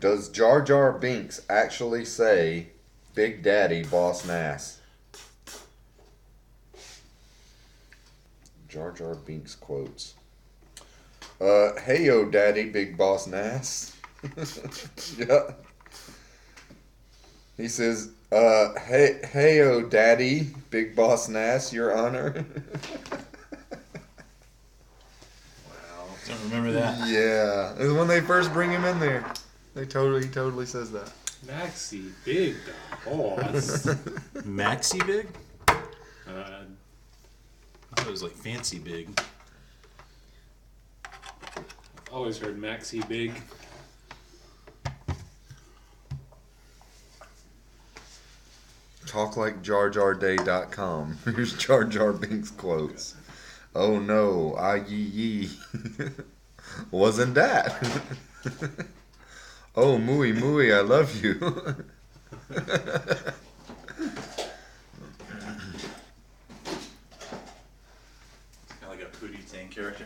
Does Jar Jar Binks actually say, Big Daddy, Boss Nass? Jar Jar Binks quotes. Heyo, Daddy, Big Boss Nass. Yeah. He says, heyo, Daddy, Big Boss Nass, Your Honor. Don't remember that. Yeah, it's when they first bring him in there. He totally says that. Maxi Big Boss. Maxi Big? I thought it was like Fancy Big. Always heard Maxi Big. TalkLikeJarJarDay.com. Here's Jar Jar Binks quotes. Oh no, yee. Wasn't that? Oh, mooey, I love you. Kind of like a Pootie Tang character.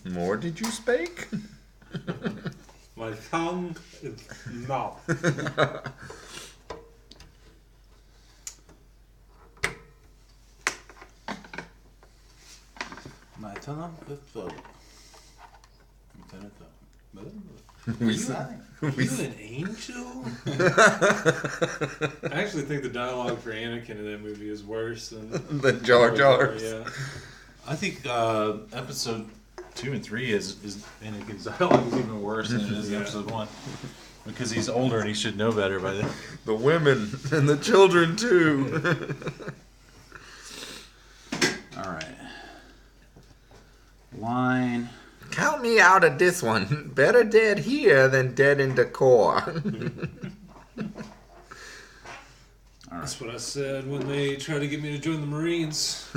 More did you spake? My tongue is not. My tongue is full. We You an angel? I actually think the dialogue for Anakin in that movie is worse than Jar Jar's. Yeah. I think episode 2 and 3 is Anakin's dialogue is even worse than it is in episode 1. Because he's older and he should know better by then. The women and the children too. Alright. Line. Count me out of this one. Better dead here than dead in the core. That's what I said when they tried to get me to join the Marines.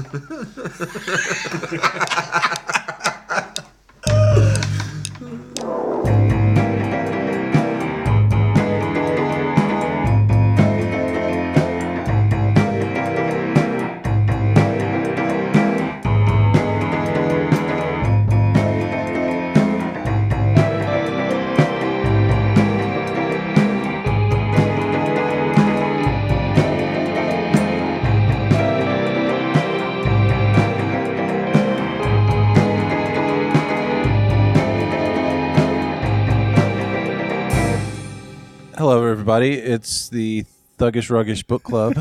Hello, everybody. It's the Thuggish Ruggish Book Club.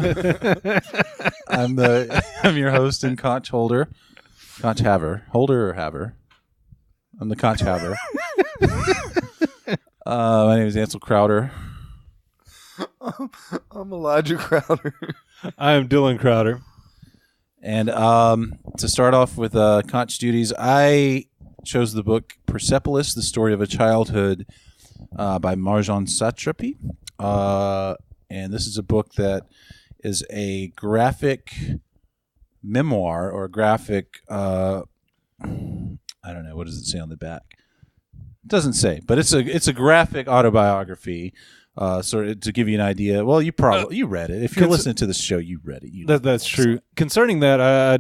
I'm your host and conch holder. Conch haver. Holder or haver? I'm the conch haver. My name is Ansel Crowder. I'm Elijah Crowder. I am Dylan Crowder. And to start off with conch duties, I chose the book Persepolis, The Story of a Childhood by Marjane Satrapi. And this is a book that is a graphic memoir or a graphic, I don't know, what does it say on the back? It doesn't say, but it's a graphic autobiography. So to give you an idea, well, you read it. If you're listening to the show, you read it. That's true. Concerning that, I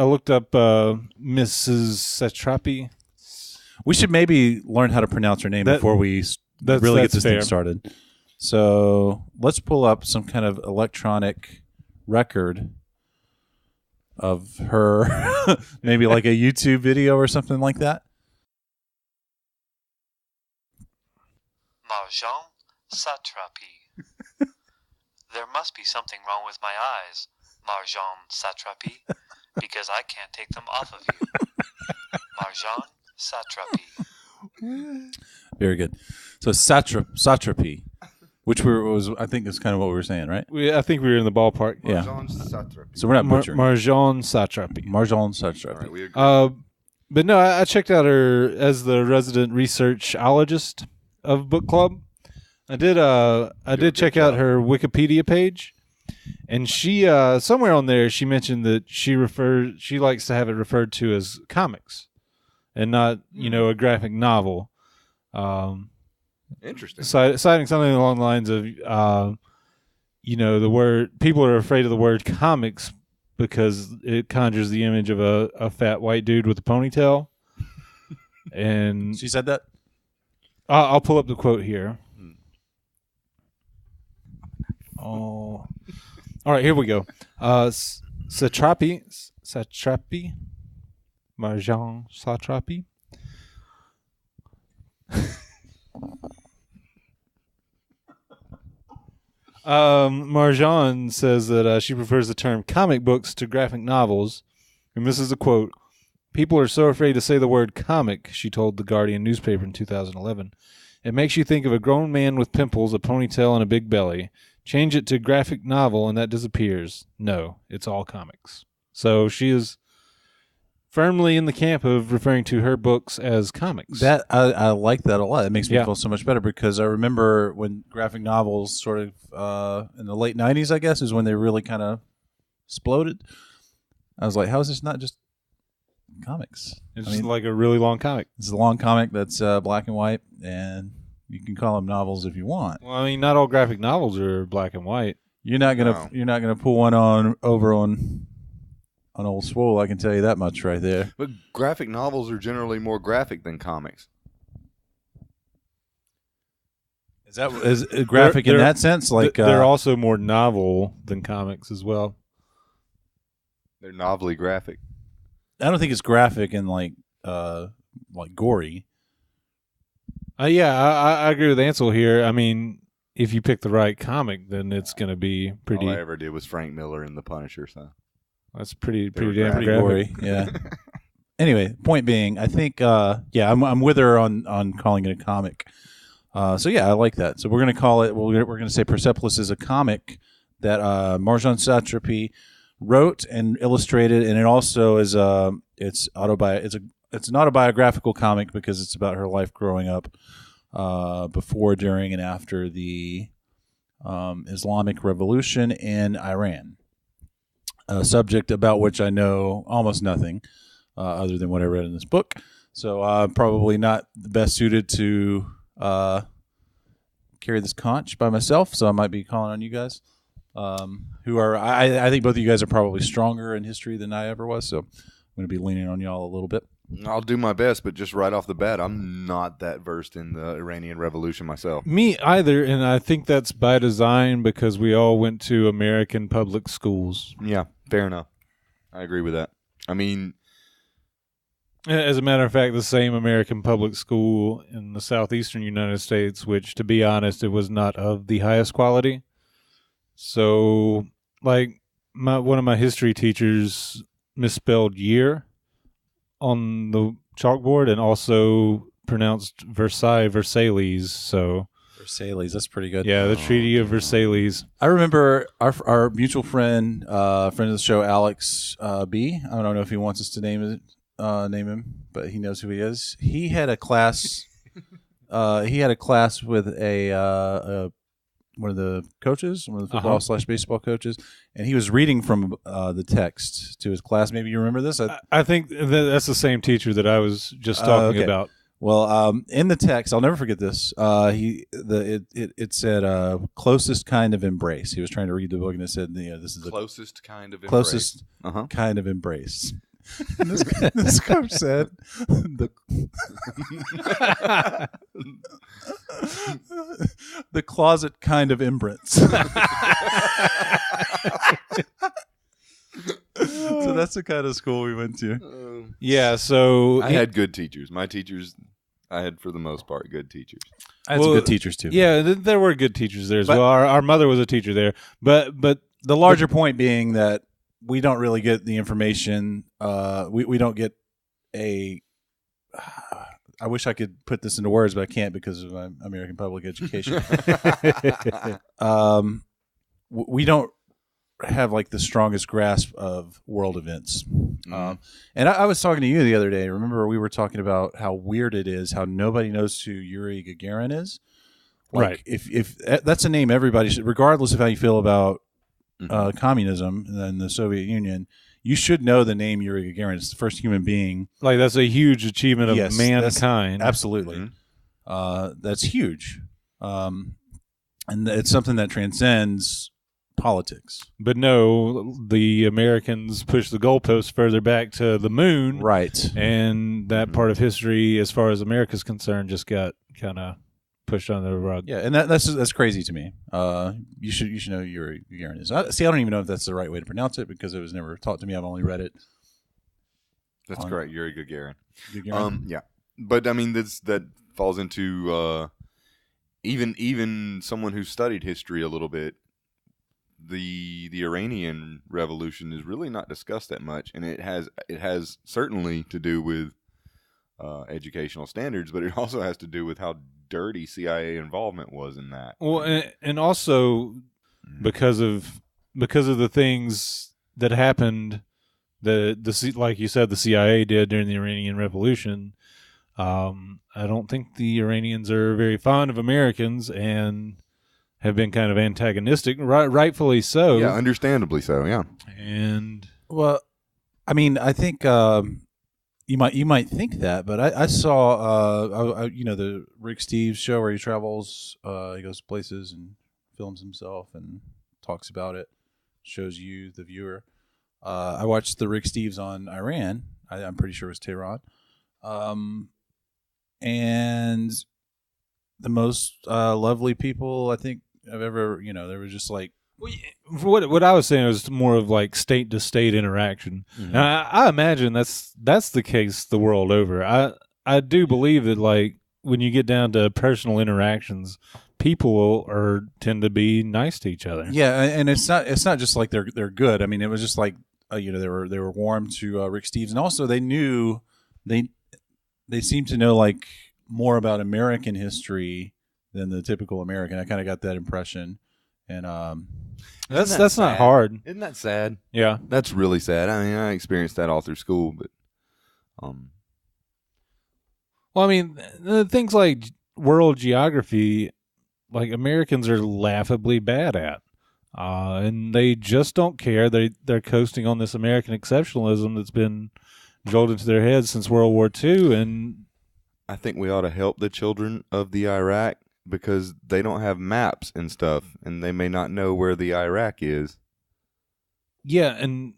looked up Mrs. Satrapi. We should maybe learn how to pronounce her name before we really get this thing started. So let's pull up some kind of electronic record of her, maybe like a YouTube video or something like that. Marjane Satrapi. There must be something wrong with my eyes, Marjane Satrapi, because I can't take them off of you. Marjane Satrapi. Very good. So Satrapi, which I think is kind of what we were saying, right? I think we were in the ballpark. Yeah. Marjane Satrapi. So we're not butchering. Marjane Satrapi. Marjane Satrapi. All right, we agree. But no, I checked out her as the resident researchologist of Book Club. I did check out her Wikipedia page, and she somewhere on there she mentioned that she likes to have it referred to as comics, and not a graphic novel. Interesting. Citing something along the lines of the word, people are afraid of the word comics because it conjures the image of a fat white dude with a ponytail. And She said that? I'll pull up the quote here. All right, here we go. Satrapi, Marjane Satrapi. Marjane says that she prefers the term comic books to graphic novels, and this is a quote. People are so afraid to say the word comic, she told the Guardian newspaper in 2011. It makes you think of a grown man with pimples, a ponytail, and a big belly. Change it to graphic novel and that disappears. No, it's all comics. So she is firmly in the camp of referring to her books as comics. That I like that a lot. It makes me Yeah. feel so much better because I remember when graphic novels sort of in the late 90s, I guess, is when they really kind of exploded. I was like, how is this not just comics? It's just like a really long comic. It's a long comic that's black and white, and you can call them novels if you want. Well, I mean, not all graphic novels are black and white. You're not gonna pull one over on Old Swole. I can tell you that much right there. But graphic novels are generally more graphic than comics. Is graphic in They're- that sense? Like they're also more novel than comics as well. They're novelly graphic. I don't think it's graphic and like gory. Yeah, I agree with Ansel here. I mean, if you pick the right comic, then it's going to be pretty. All I ever did was Frank Miller and The Punisher, so That's pretty They were damn graphic. Pretty graphic. gory, yeah. Anyway, point being, I think I'm with her on calling it a comic. So yeah, I like that. So we're gonna call it. We're gonna say Persepolis is a comic that Marjane Satrapi wrote and illustrated, and it also is it's an autobiographical comic because it's about her life growing up before, during, and after the Islamic Revolution in Iran. A subject about which I know almost nothing other than what I read in this book. So probably not the best suited to carry this conch by myself. So I might be calling on you guys, who are I think both of you guys are probably stronger in history than I ever was. So I'm going to be leaning on y'all a little bit. I'll do my best, but just right off the bat, I'm not that versed in the Iranian Revolution myself. Me either, and I think that's by design because we all went to American public schools. Yeah, fair enough. I agree with that. I mean, As a matter of fact, the same American public school in the southeastern United States, which, to be honest, it was not of the highest quality. So, like, one of my history teachers misspelled year on the chalkboard and also pronounced Versailles. So, Versailles, that's pretty good. yeah, the Treaty of Versailles. I remember our mutual friend of the show, Alex B. I don't know if he wants us to name him, but he knows who he is. He had a class. He had a class with one of the coaches, one of the football/baseball coaches, and he was reading from the text to his class. Maybe you remember this. I think that's the same teacher that I was just talking okay. about. Well, in the text, I'll never forget this. It said closest kind of embrace. He was trying to read the book, and it said, this is the closest kind of closest embrace. kind of embrace. And this coach said, the closet kind of embrace. So that's the kind of school we went to. Yeah, so I had good teachers. My teachers, I had for the most part good teachers. I had some good teachers too. Yeah, there were good teachers there as well. Our mother was a teacher there, but the larger point being that we don't really get the information. We don't get a. I wish I could put this into words, but I can't because of my American public education. We don't have like the strongest grasp of world events. And I was talking to you the other day. Remember, we were talking about how weird it is how nobody knows who Yuri Gagarin is. Like, right. If that's a name everybody should, regardless of how you feel about communism and the Soviet Union, you should know the name Yuri Gagarin. It's the first human being. Like, that's a huge achievement of Yes, mankind. Absolutely. That's huge. And it's something that transcends politics. But no, the Americans pushed the goalposts further back to the moon. Right. And that part of history, as far as America's concerned, just got kind of pushed under the rug. Yeah, and that's crazy to me. You should know Yuri Gagarin is. See, I don't even know if that's the right way to pronounce it because it was never taught to me. I've only read it. That's correct, Yuri Gagarin. Gagarin. Yeah, but I mean that falls into even someone who studied history a little bit. The Iranian Revolution is really not discussed that much, and it has certainly to do with educational standards, but it also has to do with how dirty CIA involvement was in that. Well, and also because of the things that happened, like you said, the CIA did during the Iranian Revolution. I don't think the Iranians are very fond of Americans and have been kind of antagonistic, rightfully so. Yeah, understandably so. Yeah, and well, I mean, I think you might think that, but I saw the Rick Steves show where he travels, he goes places and films himself and talks about it, shows you the viewer. I watched the Rick Steves on Iran. I'm pretty sure it was Tehran, and the most lovely people I think I've ever. They were just like. What I was saying was more of like state to state interaction. Mm-hmm. And I imagine that's the case the world over. I do believe that like when you get down to personal interactions, people tend to be nice to each other. Yeah, and it's not just like they're good. I mean, it was just like they were warm to Rick Steves, and also they knew they seemed to know like more about American history than the typical American. I kind of got that impression, and that's not hard. Isn't that sad? Yeah, that's really sad. I mean, I experienced that all through school, but well, I mean, things like world geography, like Americans are laughably bad at, and they just don't care. They're coasting on this American exceptionalism that's been drilled into their heads since World War II, and I think we ought to help the children of the Iraq because they don't have maps and stuff, and they may not know where the Iraq is. Yeah, and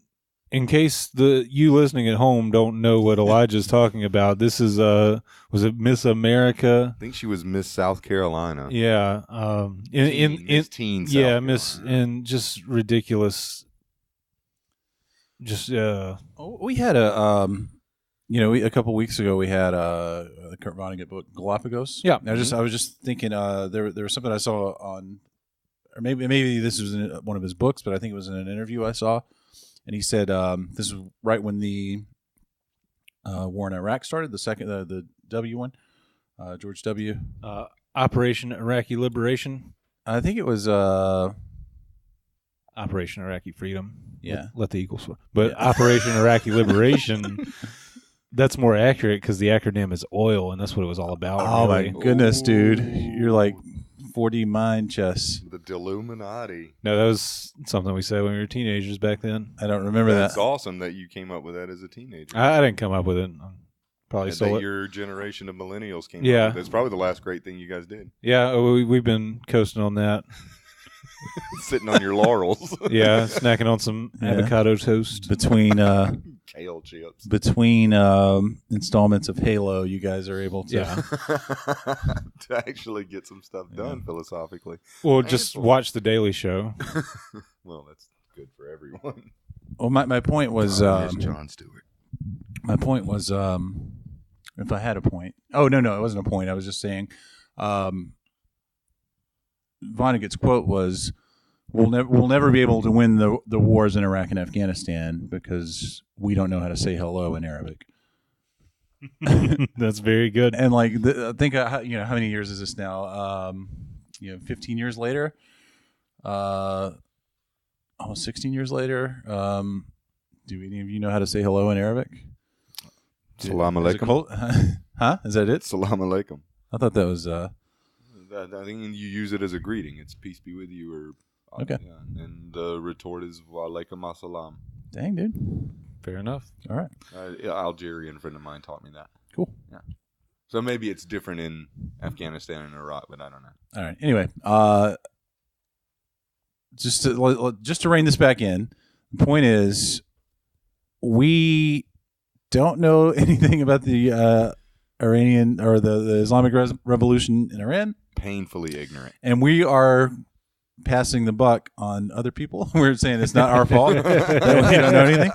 in case you listening at home don't know what Elijah's talking about, this is was it Miss America? I think she was Miss South Carolina. Yeah, Miss Teen South yeah, Carolina. and just ridiculous. Just we had a couple weeks ago we had the Kurt Vonnegut book Galapagos. Yeah, and I was just thinking there was something I saw on, or maybe this was in one of his books, but I think it was in an interview I saw, and he said this was right when the war in Iraq started, the W one, George W. Operation Iraqi Liberation. I think it was Operation Iraqi Freedom. Yeah, let the Eagles win. But yeah. Operation Iraqi Liberation. That's more accurate because the acronym is OIL, and that's what it was all about. Oh, really. My goodness, dude. You're like 4D mind chess. The Illuminati. No, that was something we said when we were teenagers back then. I don't remember that. That's awesome that you came up with that as a teenager. I didn't come up with it. Probably and stole that it. Your generation of millennials came up with it. It's probably the last great thing you guys did. Yeah, we've been coasting on that. Sitting on your laurels. Yeah, snacking on some avocado toast. Between kale chips. Between installments of Halo, you guys are able to to actually get some stuff done philosophically. Well, just watch The Daily Show. Well, that's good for everyone. Well, my point was Jon Stewart. My point was if I had a point. Oh no, it wasn't a point. I was just saying Vonnegut's quote was, "We'll never be able to win the wars in Iraq and Afghanistan because we don't know how to say hello in Arabic." That's very good. And like, think how many years is this now? 15 years later, almost 16 years later. Do any of you know how to say hello in Arabic? Salam alaikum. Huh? Is that it? Salam alaikum. I thought that was. I think you use it as a greeting. It's peace be with you, or okay. Yeah, and the retort is wa alaikum assalam. Dang, dude. Fair enough. All right. Algerian friend of mine taught me that. Cool. Yeah. So maybe it's different in Afghanistan and Iraq, but I don't know. All right. Anyway, just to rein this back in, the point is, we don't know anything about the Iranian or the Islamic Revolution in Iran. painfully ignorant. And we are passing the buck on other people. We're saying it's not our fault that we don't know anything.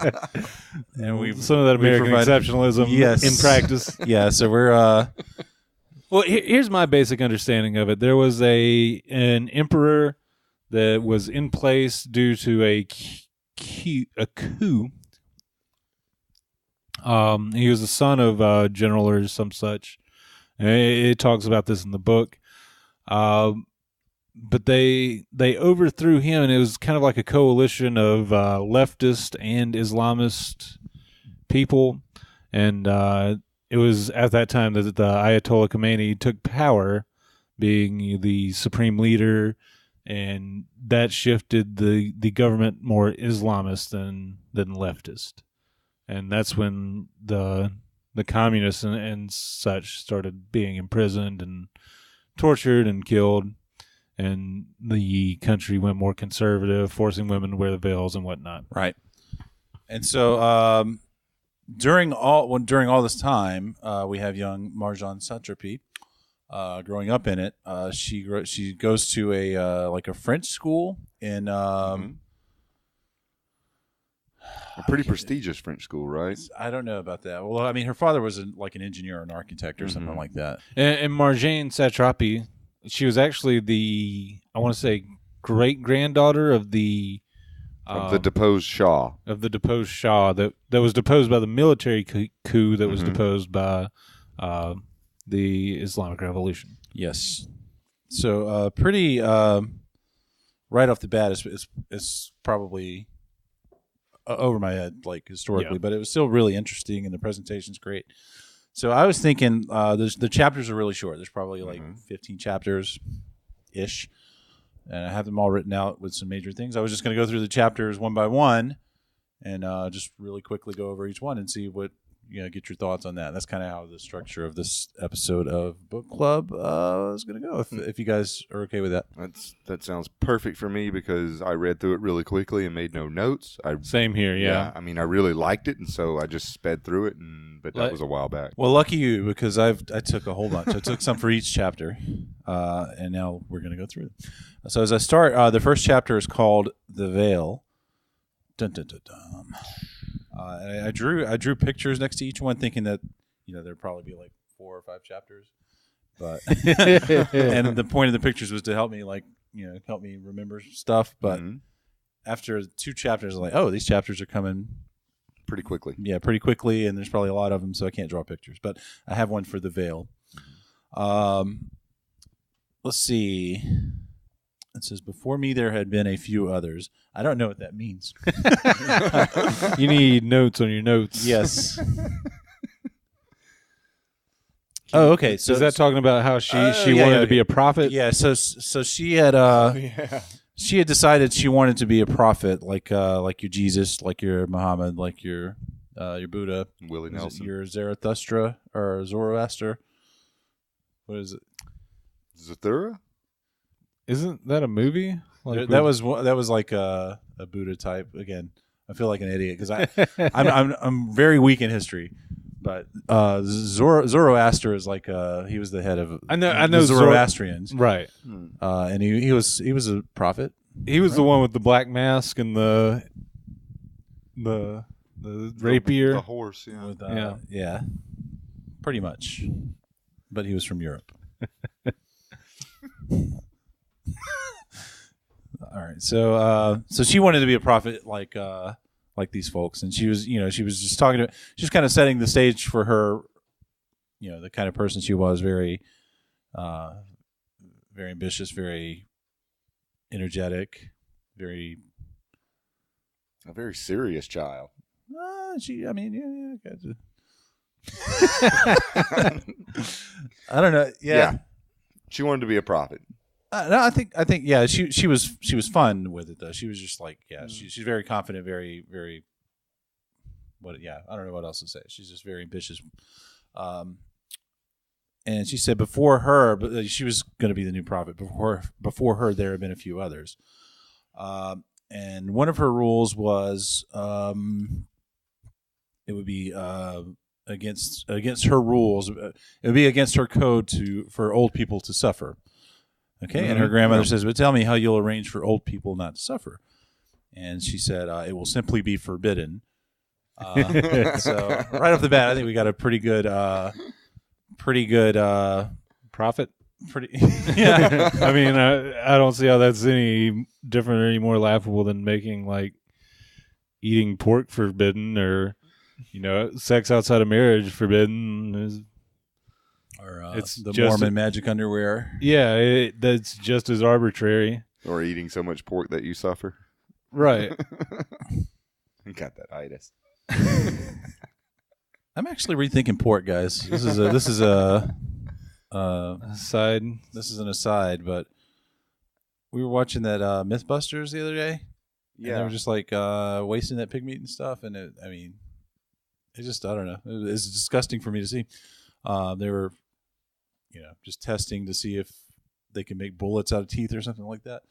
And some of that American exceptionalism in practice. Yeah, so we're well, here's my basic understanding of it. There was an emperor that was in place due to a coup. He was the son of a general or some such. And it talks about this in the book. But they overthrew him, and it was kind of like a coalition of leftist and Islamist people. And it was at that time that the Ayatollah Khomeini took power, being the supreme leader, and that shifted the government more Islamist than leftist. And that's when the communists and such started being imprisoned and tortured and killed. And the country went more conservative, forcing women to wear the veils and whatnot. Right. And so during all this time, we have young Marjane Satrapi growing up in it. She goes to a French school in A pretty prestigious French school, right? I don't know about that. Well, I mean, her father was an engineer or an architect or something like that. And Marjane Satrapi, she was actually I want to say, great-granddaughter of the deposed Shah. Of the deposed Shah that was deposed by the military coup that was deposed by the Islamic Revolution. Yes. So pretty right off the bat, it's probably over my head, like historically, but it was still really interesting, and the presentation's great. So I was thinking the chapters are really short. There's probably like 15 chapters ish, and I have them all written out with some major things. I was just going to go through the chapters one by one and just really quickly go over each one and see what, get your thoughts on that. That's kind of how the structure of this episode of Book Club is going to go, if you guys are okay with that. That sounds perfect for me because I read through it really quickly and made no notes. Same here, yeah. I mean, I really liked it, and so I just sped through it, but that was a while back. Well, lucky you, because I took a whole bunch. I took some for each chapter, and now we're going to go through them. So as I start, the first chapter is called The Veil. Dun, dun, dun, dun. I drew pictures next to each one, thinking that there'd probably be like 4 or 5 chapters, but and the point of the pictures was to help me help me remember stuff. But after 2 chapters, I'm like, oh, these chapters are coming pretty quickly. Yeah, pretty quickly, and there's probably a lot of them, so I can't draw pictures. But I have one for The Veil. Let's see. It says, before me there had been a few others. I don't know what that means. You need notes on your notes. Yes. Oh, okay. So is that talking about how she wanted to be a prophet? Yeah. So she had she had decided she wanted to be a prophet, like your Jesus, like your Muhammad, like your Buddha, Willie Nelson, your Zarathustra or Zoroaster. What is it? Zathura? Isn't that a movie? That was like a Buddha type. Again, I feel like an idiot because I'm very weak in history. But Zoroaster is like he was the head of I know Zoroastrians, right? And he was a prophet. He was the one with the black mask and the rapier, the horse. Yeah, yeah, pretty much. But he was from Europe. All right, so she wanted to be a prophet like these folks, and she was just talking to, she was kind of setting the stage for her, the kind of person she was, very very ambitious, very energetic, a very serious child. I don't know. Yeah. She wanted to be a prophet. No, I think yeah, she was fun with it though. She was just like she's very confident, very very. I don't know what else to say. She's just very ambitious. And she said before her, but she was going to be the new prophet. Before her, there had been a few others. And one of her rules was it would be against her rules. It would be against her code for old people to suffer. Okay, and her grandmother says, "But tell me how you'll arrange for old people not to suffer." And she said, "It will simply be forbidden." So right off the bat, I think we got a pretty good Profit. Yeah. I mean, I don't see how that's any different or any more laughable than making like eating pork forbidden or sex outside of marriage forbidden. Or It's the just Mormon magic underwear. Yeah, that's just as arbitrary. Or eating so much pork that you suffer. Right. You got that itis. I'm actually rethinking pork, guys. This is an aside, but we were watching that Mythbusters the other day. Yeah, and they were just like wasting that pig meat and stuff, and I don't know. It's disgusting for me to see. They were, just testing to see if they can make bullets out of teeth or something like that.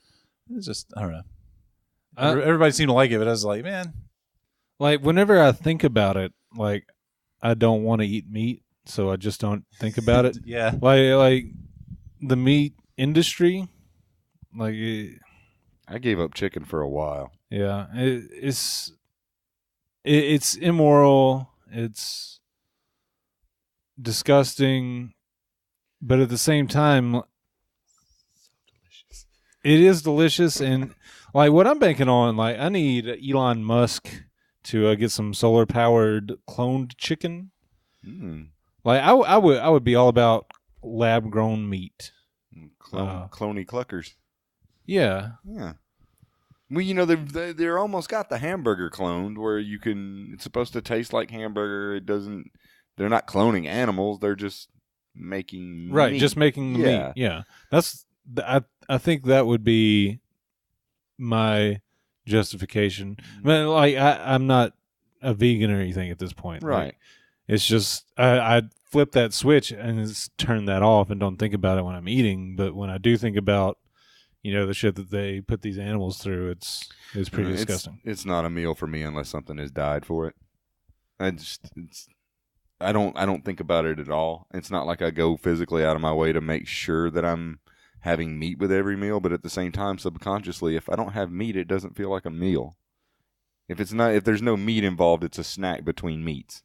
It's just, I don't know. Everybody seemed to like it, but I was like, man. Like, whenever I think about it, like, I don't want to eat meat, so I just don't think about it. Yeah. Like the meat industry, like... I gave up chicken for a while. Yeah. It's immoral. It's disgusting. But at the same time... It is delicious, and like what I'm banking on, like I need Elon Musk to get some solar powered cloned chicken. Like I would be all about lab grown meat, clony cluckers. Yeah. Well, they're almost got the hamburger cloned where it's supposed to taste like hamburger. They're not cloning animals. They're just making right, meat. Just making the meat. Yeah, I think that would be my justification. I mean, like I'm not a vegan or anything at this point. Right. Like, it's just I flip that switch and just turn that off and don't think about it when I'm eating. But when I do think about the shit that they put these animals through, it's pretty disgusting. It's not a meal for me unless something has died for it. I don't think about it at all. It's not like I go physically out of my way to make sure that I'm having meat with every meal, but at the same time, subconsciously, if I don't have meat, it doesn't feel like a meal. If there's no meat involved, it's a snack between meats.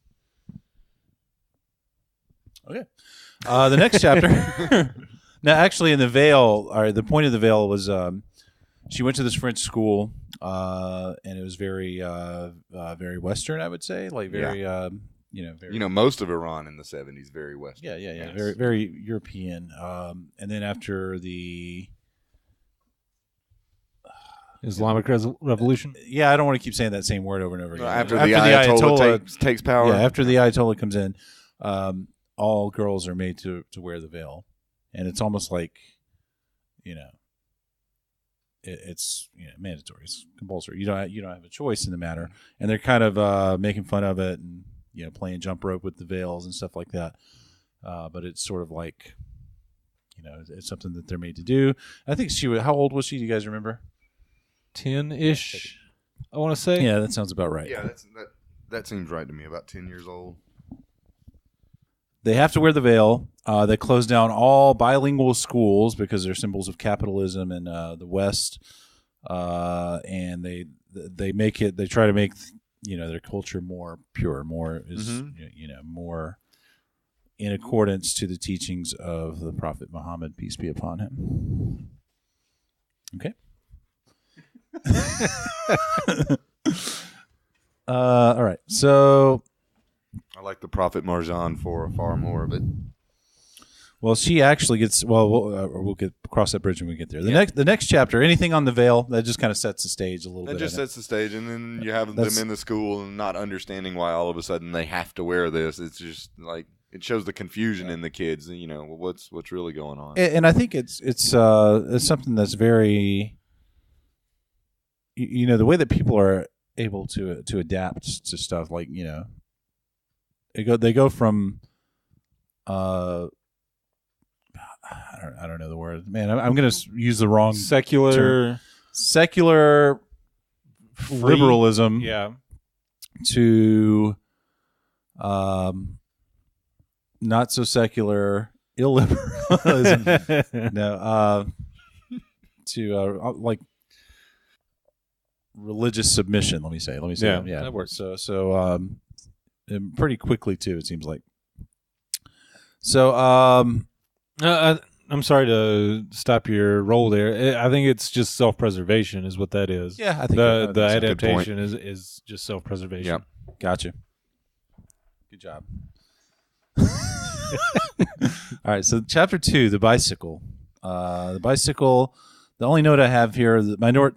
Okay. The next chapter. Now, actually, in the Veil, the point of the Veil was she went to this French school, and it was very, very Western, I would say, like very, very. Most of Iran in the 70s, very Western. Yeah, Yes. very, very European. And then after the Islamic Revolution. Yeah, I don't want to keep saying that same word over and over again. After the Ayatollah takes power. Yeah, after the Ayatollah comes in, all girls are made to wear the veil, and it's almost like, it's mandatory, it's compulsory. You don't have a choice in the matter, and they're kind of making fun of it and playing jump rope with the veils and stuff like that. But it's sort of like, it's something that they're made to do. I think how old was she? Do you guys remember? 10-ish, I want to say. Yeah, that sounds about right. Yeah, that seems right to me. About 10 years old. They have to wear the veil. They close down all bilingual schools because they're symbols of capitalism in the West, and they try to make their culture more pure, more more in accordance to the teachings of the Prophet Muhammad, peace be upon him. Okay. All right. So I like the Prophet Marjane for far more, but well, she actually gets. Well, we'll get cross that bridge when we get there. The next chapter, anything on the veil, that just kind of sets the stage a little bit. That just sets the stage, and then you have them in the school and not understanding why all of a sudden they have to wear this. It's just like it shows the confusion in the kids. What's really going on. And I think it's something that's very. The way that people are able to adapt to stuff, like they go from I don't know the word, man. I'm going to use the wrong secular liberalism, to not so secular illiberalism. No, like religious submission. Let me say. Yeah, that works. So and pretty quickly too. It seems like. So I'm sorry to stop your roll there. I think it's just self-preservation is what that is. Yeah, I think the that's a good point. adaptation is just self-preservation. Yep. Gotcha. Good job. All right, so chapter 2, the bicycle. The bicycle. The only note I have here, my notes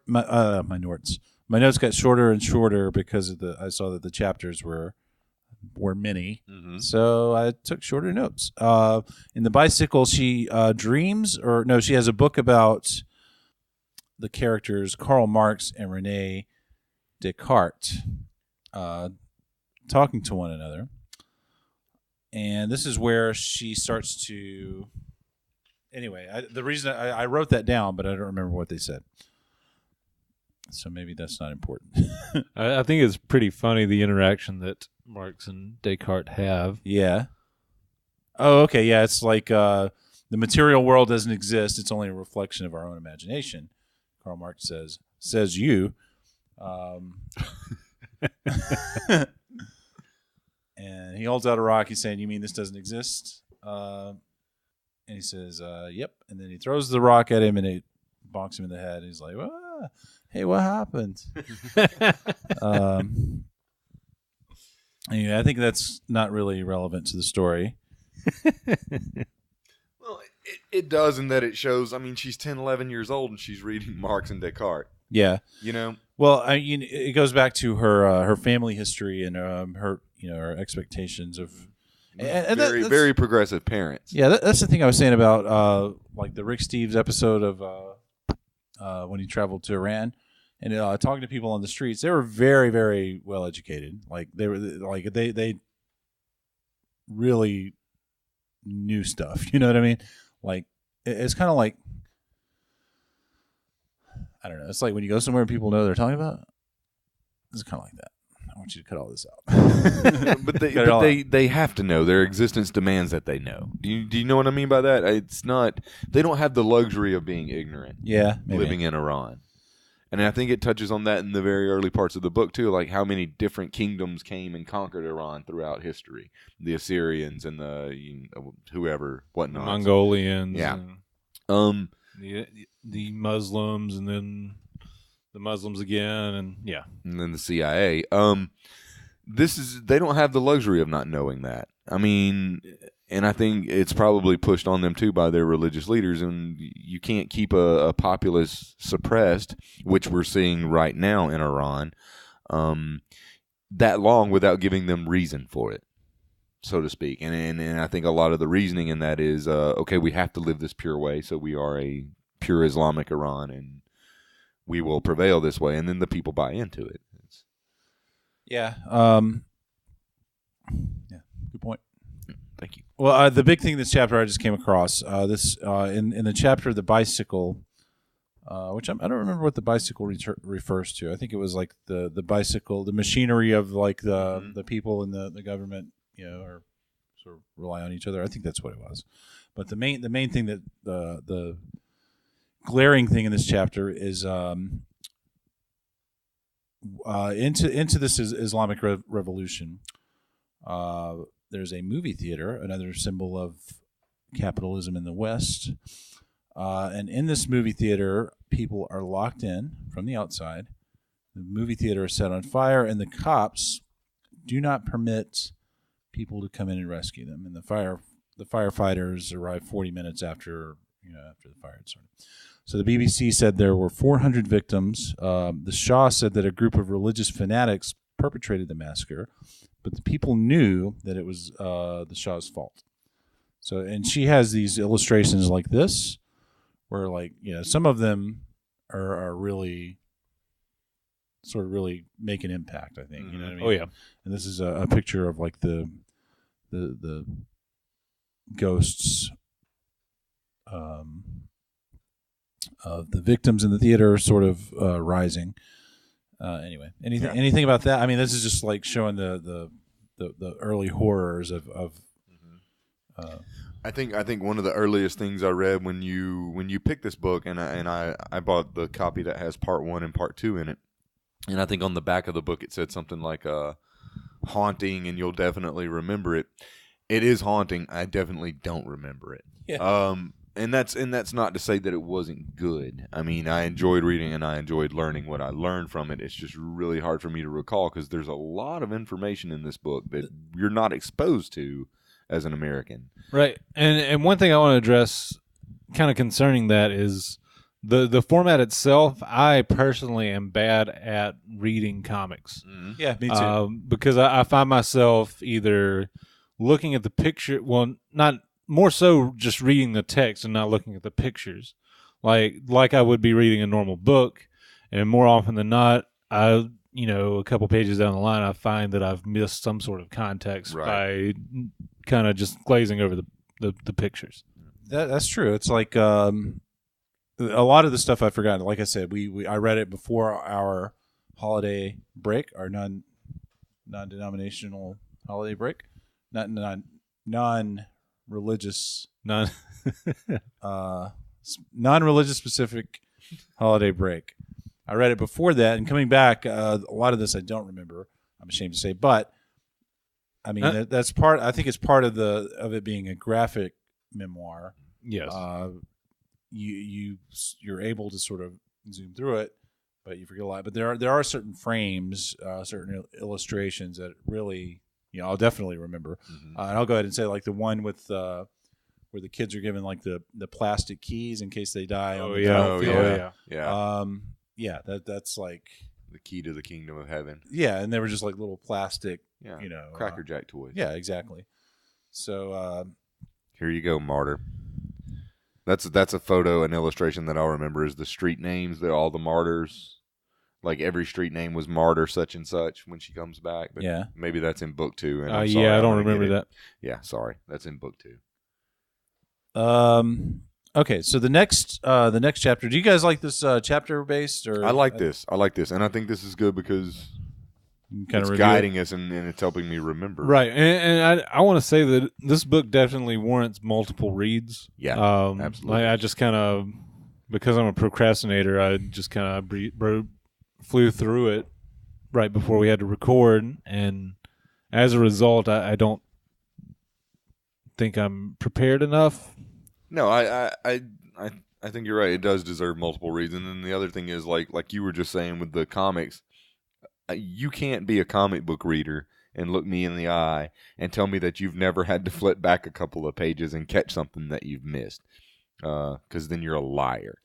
got shorter and shorter because of I saw that the chapters were many, so I took shorter notes. In the bicycle, she she has a book about the characters Karl Marx and Rene Descartes talking to one another. And this is where she starts to... Anyway, the reason I wrote that down, but I don't remember what they said. So maybe that's not important. I think it's pretty funny, the interaction that Marx and Descartes have. Yeah. Oh, okay. Yeah, it's like the material world doesn't exist. It's only a reflection of our own imagination. Karl Marx says you. And he holds out a rock. He's saying, "You mean this doesn't exist?" And he says, "Yep." And then he throws the rock at him, and it bonks him in the head. And he's like, "Hey, what happened?" Anyway, I think that's not really relevant to the story. Well, it does in that it shows, I mean, she's 10, 11 years old, and she's reading Marx and Descartes. Yeah. You know? Well, it goes back to her family history and her expectations of and very, very progressive parents. Yeah, that's the thing I was saying about like the Rick Steves episode of when he traveled to Iran and talking to people on the streets. They were very, very well educated. Like they really knew stuff. You know what I mean? Like it's kind of like, I don't know. It's like when you go somewhere and people know what they're talking about. It's kind of like that. I want you to cut all this out. but they have to know. Their existence demands that they know. Do you know what I mean by that? It's not. They don't have the luxury of being ignorant. Yeah, maybe. Living in Iran, and I think it touches on that in the very early parts of the book too. Like how many different kingdoms came and conquered Iran throughout history. The Assyrians and the whoever, whatnot. Mongolians. Yeah. The Muslims, and then the Muslims again, and then the CIA. They don't have the luxury of not knowing that. I mean, and I think it's probably pushed on them too by their religious leaders, and you can't keep a populace suppressed, which we're seeing right now in Iran, that long without giving them reason for it, so to speak. And I think a lot of the reasoning in that is, okay, we have to live this pure way, so we are a pure Islamic Iran, and we will prevail this way, and then the people buy into it. Yeah. Yeah. Good point. Thank you. Well, the big thing in this chapter I just came across in the chapter the bicycle, which I don't remember what the bicycle refers to. I think it was like the bicycle, the machinery of like the people in the government, or sort of rely on each other. I think that's what it was. But the main thing that the glaring thing in this chapter is into this Islamic revolution. There's a movie theater, another symbol of capitalism in the West. And in this movie theater, people are locked in from the outside. The movie theater is set on fire, and the cops do not permit people to come in and rescue them. And the firefighters arrive 40 minutes after the fire had started. So the BBC said there were 400 victims. The Shah said that a group of religious fanatics perpetrated the massacre, but the people knew that it was the Shah's fault. So, and she has these illustrations like this, where some of them are really sort of really make an impact. I think you know what I mean. Oh yeah. And this is a picture of like the ghosts of the victims in the theater sort of rising. Anyway, anything about that? I mean, this is just like showing the early horrors of I think one of the earliest things I read when you picked this book, and I bought the copy that has part 1 and part 2 in it, and I think on the back of the book it said something like haunting, and you'll definitely remember it. It is haunting. I definitely don't remember it. Yeah. And that's not to say that it wasn't good. I mean, I enjoyed reading and I enjoyed learning what I learned from it. It's just really hard for me to recall because there's a lot of information in this book that you're not exposed to as an American. Right. And one thing I want to address kind of concerning that is the format itself. I personally am bad at reading comics. Mm-hmm. Yeah, me too. Because I find myself either looking at the picture, well, not more so just reading the text and not looking at the pictures, like I would be reading a normal book. And more often than not, a couple pages down the line, I find that I've missed some sort of context by kind of just glazing over the pictures. That's true. It's like a lot of the stuff I forgot. Like I said, I read it before our holiday break, our non-denominational holiday break, non-religious, non-religious specific holiday break. I read it before that, and coming back, a lot of this I don't remember. I'm ashamed to say, but I mean that's part. I think it's part of it being a graphic memoir. Yes. You're able to sort of zoom through it, but you forget a lot. But there are certain frames, certain illustrations that really, I'll definitely remember. Mm-hmm. And I'll go ahead and say like the one with where the kids are given like the plastic keys in case they die. On the battlefield. Yeah. That's like The key to the kingdom of heaven. Yeah, and they were just like little plastic, Cracker Jack toys. Yeah, exactly. So here you go, martyr. That's a photo, an illustration that I'll remember is the street names, all the martyrs. Like every street name was martyr such and such when she comes back. But yeah, maybe that's in book 2. And I don't remember that. Yeah, sorry, that's in book 2. Okay, so the next chapter. Do you guys like this chapter based? Or I like this, and I think this is good because kind it's of guiding us and it's helping me remember. Right, and I want to say that this book definitely warrants multiple reads. Yeah, absolutely. I just kind of, because I'm a procrastinator, I just kind of flew through it right before we had to record, and as a result, I don't think I'm prepared enough. No, I think you're right. It does deserve multiple reads. And then the other thing is, like you were just saying with the comics, you can't be a comic book reader and look me in the eye and tell me that you've never had to flip back a couple of pages and catch something that you've missed, because then you're a liar.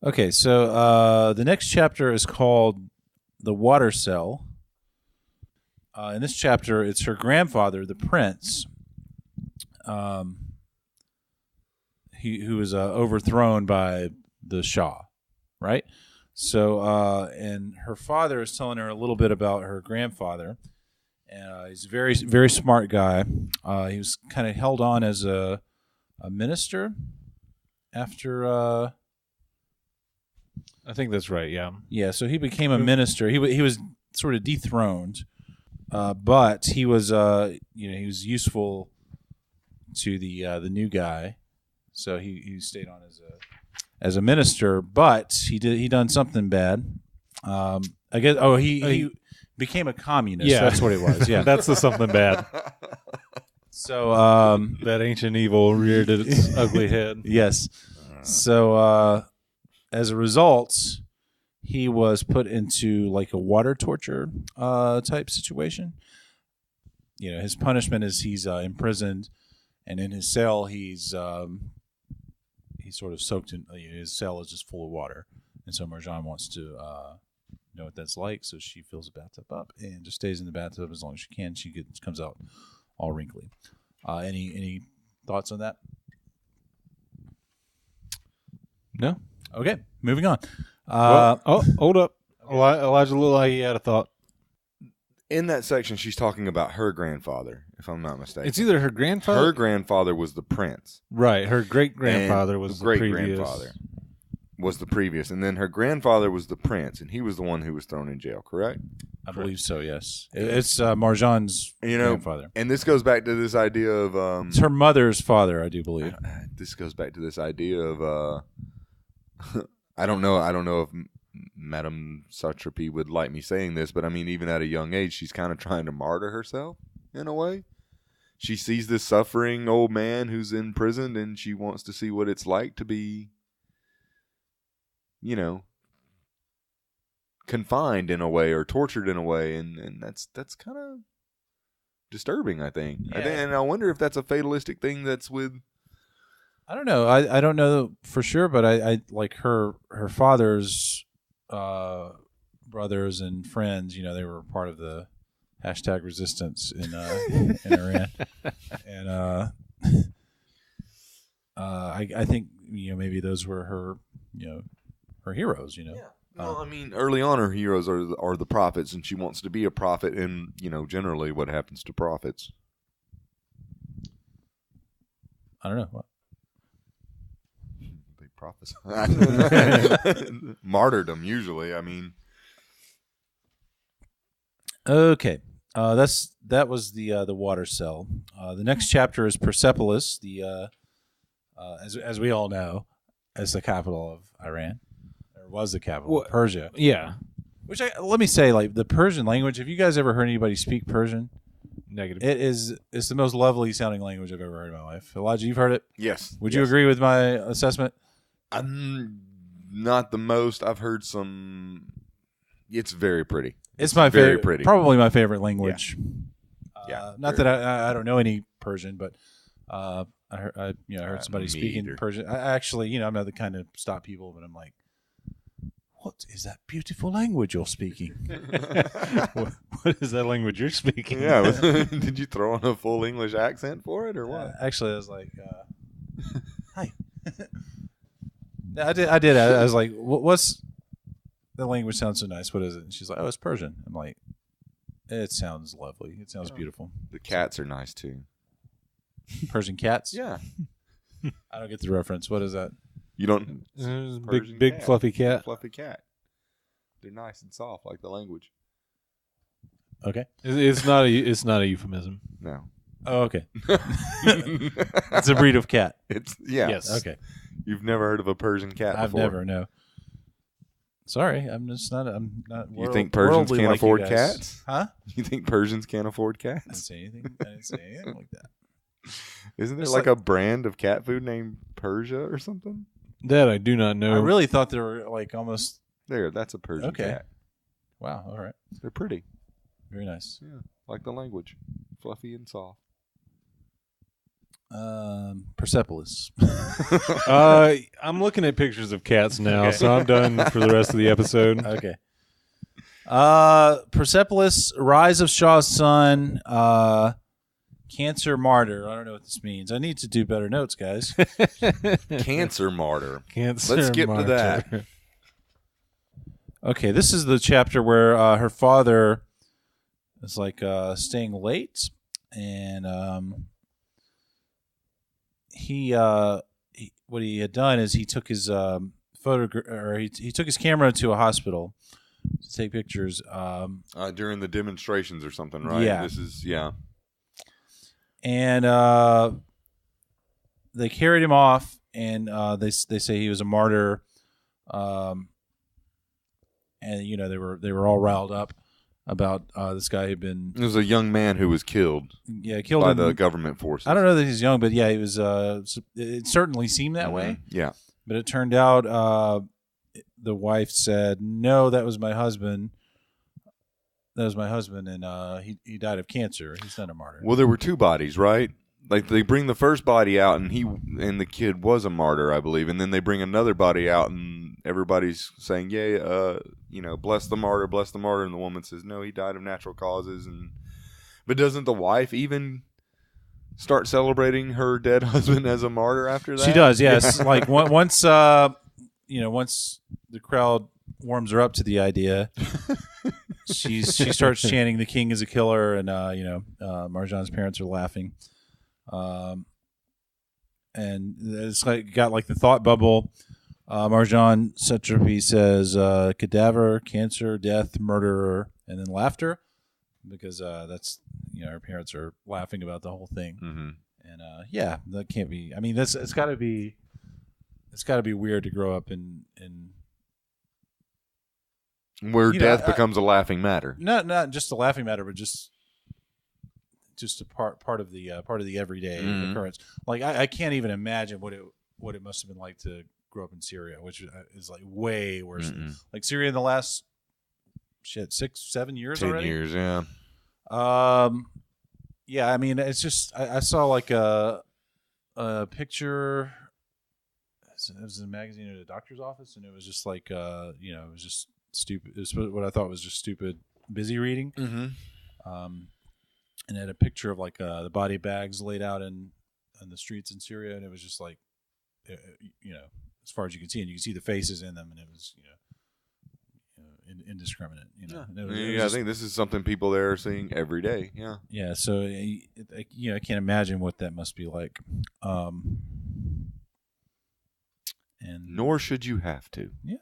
Okay, so the next chapter is called The Water Cell. In this chapter, it's her grandfather, the prince, who was overthrown by the Shah, right? So, and her father is telling her a little bit about her grandfather. And he's a very, very smart guy. He was kind of held on as a minister after... I think that's right, yeah. Yeah, so he became a minister. He was sort of dethroned, but he was he was useful to the new guy, so he stayed on as a minister. But he done something bad. I guess. Oh, he became a communist. Yeah, that's what it was. Yeah, that's the something bad. So that ancient evil reared its ugly head. Yes. So as a result, he was put into like a water torture type situation. His punishment is he's imprisoned, and in his cell he's sort of soaked in. His cell is just full of water, and so Marjane wants to know what that's like. So she fills the bathtub up and just stays in the bathtub as long as she can. She comes out all wrinkly. Any thoughts on that? No. Okay, moving on. Hold up. Elijah looked like he had a thought. In that section, she's talking about her grandfather, if I'm not mistaken. It's either her grandfather. Her grandfather was the prince. Right. Her great grandfather was the great grandfather. was the previous, and then her grandfather was the prince, and he was the one who was thrown in jail. Correct? I believe so. Yes, it's Marjane's grandfather, and this goes back to this idea of it's her mother's father, I do believe. This goes back to this idea of I don't know if Madame Satrapi would like me saying this, but I mean, even at a young age, she's kind of trying to martyr herself in a way. She sees this suffering old man who's in prison, and she wants to see what it's like to be, confined in a way or tortured in a way, and that's kind of disturbing, I think. Yeah. And I wonder if that's a fatalistic thing that's with. I don't know. I don't know for sure, but I like her father's brothers and friends. They were part of the #resistance in Iran, and I think maybe those were her her heroes. Yeah. Well, I mean, early on, her heroes are the prophets, and she wants to be a prophet. And generally, what happens to prophets? I don't know. What? They prophesy martyrdom. Usually, I mean. Okay, that was the water cell. The next chapter is Persepolis, the as we all know, as the capital of Iran, or was the capital of Persia. Yeah. Which let me say, like the Persian language. Have you guys ever heard anybody speak Persian? Negative. It's the most lovely sounding language I've ever heard in my life. Elijah, you've heard it? Yes. Would you agree with my assessment? Not the most. I've heard some. It's very pretty. It's my very favorite, pretty. probably my favorite language. Yeah. Not that I don't know any Persian, but I heard somebody speaking either. Persian. I actually, I'm not the kind to stop people, but I'm like, what is that beautiful language you're speaking? What is that language you're speaking? Yeah. Did you throw on a full English accent for it, or what? Actually, I was like, hi. No, I did. I was like, what's the language sounds so nice. What is it? And she's like, oh, it's Persian. I'm like, it sounds lovely. It sounds beautiful. The cats are nice too. Persian cats? Yeah. I don't get the reference. What is that? You don't. Big cat. fluffy cat. Fluffy cat. They're nice and soft, like the language. Okay. It's not a euphemism. No. Oh, okay. It's a breed of cat. It's Yes. Okay. You've never heard of a Persian cat I've before? never, no. Sorry, I'm not. You think Persians can't like afford you guys. cats? Huh? You think Persians can't afford I didn't cats? say anything. I didn't say anything like that. Isn't there It's like a brand of cat food named Persia or something? That I do not know. I really thought they were like almost. There, that's a Persian Okay. cat. Wow. All right. They're pretty. Very nice. Yeah, like the language, fluffy and soft. Persepolis. I'm looking at pictures of cats now, so I'm done for the rest of the episode. Okay. Persepolis, Rise of Shah's Son, Cancer Martyr. I don't know what this means. I need to do better notes, guys. Cancer martyr. Cancer Let's skip to martyr. that. Okay, this is the chapter where her father is like staying late, and he what he had done is he took his he took his camera to a hospital to take pictures. During the demonstrations or something, right? Yeah. This is And they carried him off, and they say he was a martyr. And they were all riled up about this guy who'd been It was a young man who was killed killed by in the government forces. I don't know that he's young, but yeah, he was. It certainly seemed that way. Yeah. But it turned out the wife said, "No, that was my husband. That was my husband, and he died of cancer. He's not a martyr." Well, there were two bodies, right? Like they bring the first body out, and the kid was a martyr, I believe, and then they bring another body out, and everybody's saying, "Yay, bless the martyr," and the woman says, "No, he died of natural causes." But doesn't the wife even start celebrating her dead husband as a martyr after that? She does, yes. Like once once the crowd warms her up to the idea, she starts chanting, "The king is a killer," and Marjane's parents are laughing. And it's like got like the thought bubble Marjane Satrapi says cadaver, cancer, death, murderer, and then laughter, because that's her parents are laughing about the whole thing. Mm-hmm. And that can't be. I mean, it's got to be weird to grow up in where death becomes a laughing matter. Not just a laughing matter, but just a part of the everyday occurrence. Like I can't even imagine what it must have been like to grow up in Syria, which is like way worse. Like Syria in the last 6-7 years 10 already. 10 years, yeah. Yeah, I mean, it's just I saw like a picture. It was in a magazine at a doctor's office, and it was just like it was just stupid. It was what I thought was just stupid, busy reading. Mm-hmm. And it had a picture of like the body bags laid out in the streets in Syria, and it was just like, as far as you can see, and you can see the faces in them, and it was indiscriminate. I think this is something people there are seeing every day. Yeah. Yeah. So I can't imagine what that must be like. And nor should you have to. Yeah.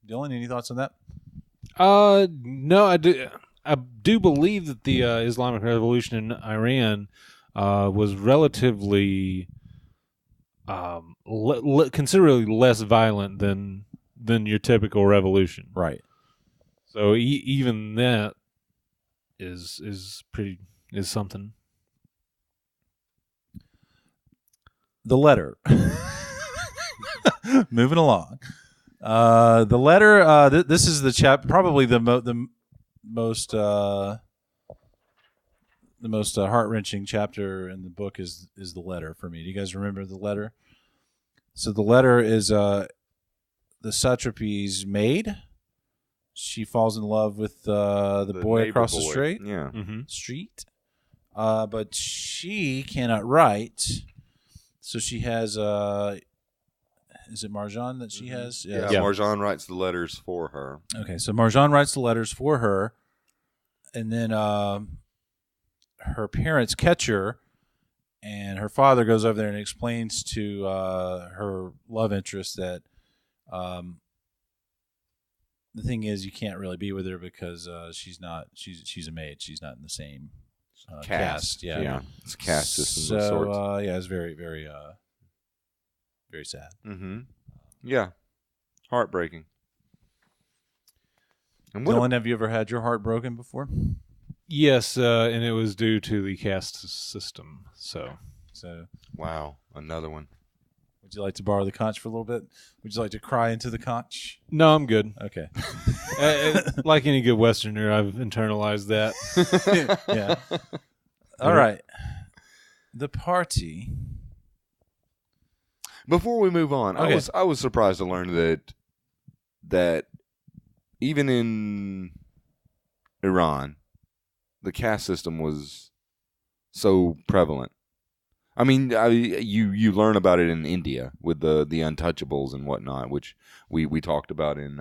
Dylan, any thoughts on that? No, I do believe that the Islamic Revolution in Iran was relatively considerably less violent than your typical revolution. Right. So even that is something. The letter. Moving along. The letter. This is the probably the most heart-wrenching chapter in the book is the letter for me. Do you guys remember the letter? So the letter is the Satrapi's maid. She falls in love with the boy across the street. Yeah. Mm-hmm. But she cannot write, so she has. Is it Marjane that she has? Yeah. Marjane writes the letters for her. Okay, so Marjane writes the letters for her, and then her parents catch her, and her father goes over there and explains to her love interest that the thing is you can't really be with her because she's a maid. She's not in the same caste. Yeah, it's a caste system so, of sorts. It's very, very, very sad. Mm-hmm. Yeah, heartbreaking. And Dylan, have you ever had your heart broken before? Yes, and it was due to the caste system. So wow, another one. Would you like to borrow the conch for a little bit? Would you like to cry into the conch? No, I'm good. Okay. Like any good Westerner, I've internalized that. Yeah. All right. The party. Before we move on, okay. I was surprised to learn that even in Iran, the caste system was so prevalent. I mean, you learn about it in India with the Untouchables and whatnot, which we talked about in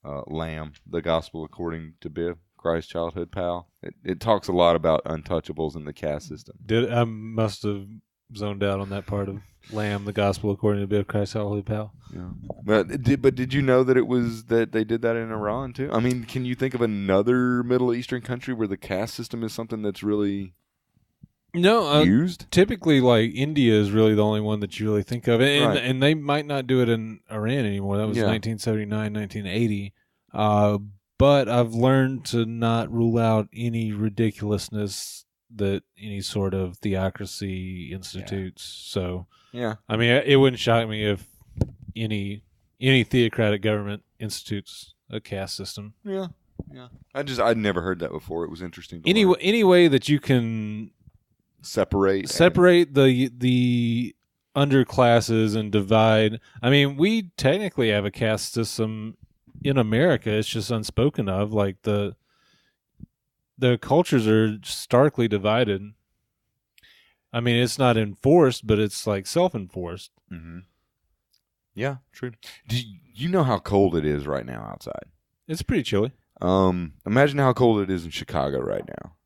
Lamb, the Gospel According to Biff, Christ's childhood pal. It talks a lot about Untouchables in the caste system. I must have zoned out on that part of Lamb, the Gospel According to Biff, Christ's childhood pal. Yeah, but did you know that they did that in Iran too? I mean, can you think of another Middle Eastern country where the caste system is something that's really used? Typically, like India is really the only one that you really think of, and Right. and they might not do it in Iran anymore. That was 1979, 1980. But I've learned to not rule out any ridiculousness that any sort of theocracy institutes. So, Yeah. I mean, it wouldn't shock me if any theocratic government institutes a caste system. Yeah. I'd never heard that before. It was interesting. To Any learn. any way that you can separate the underclasses and divide. I mean, we technically have a caste system in America. It's just unspoken of. Like the cultures are starkly divided. I mean, it's not enforced, but it's like self-enforced. Mm-hmm. Yeah, true. Do you know how cold it is right now outside? It's pretty chilly. Imagine how cold it is in Chicago right now.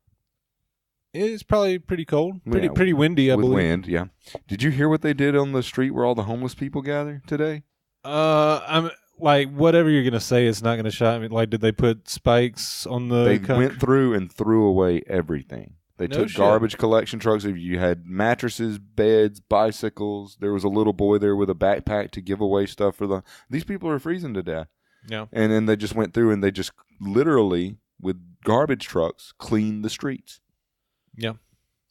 It's probably pretty cold. Yeah, Pretty windy, I with believe. wind, yeah. Did you hear what they did on the street where all the homeless people gather today? I'm like whatever you're gonna say, it's not gonna shock me. Like, did they put spikes on the? They went through and threw away everything. They No took shit. garbage collection trucks. You had mattresses, beds, bicycles. There was a little boy there with a backpack to give away stuff for the. These people are freezing to death. Yeah. And then they just went through and they just literally with garbage trucks cleaned the streets. Yeah.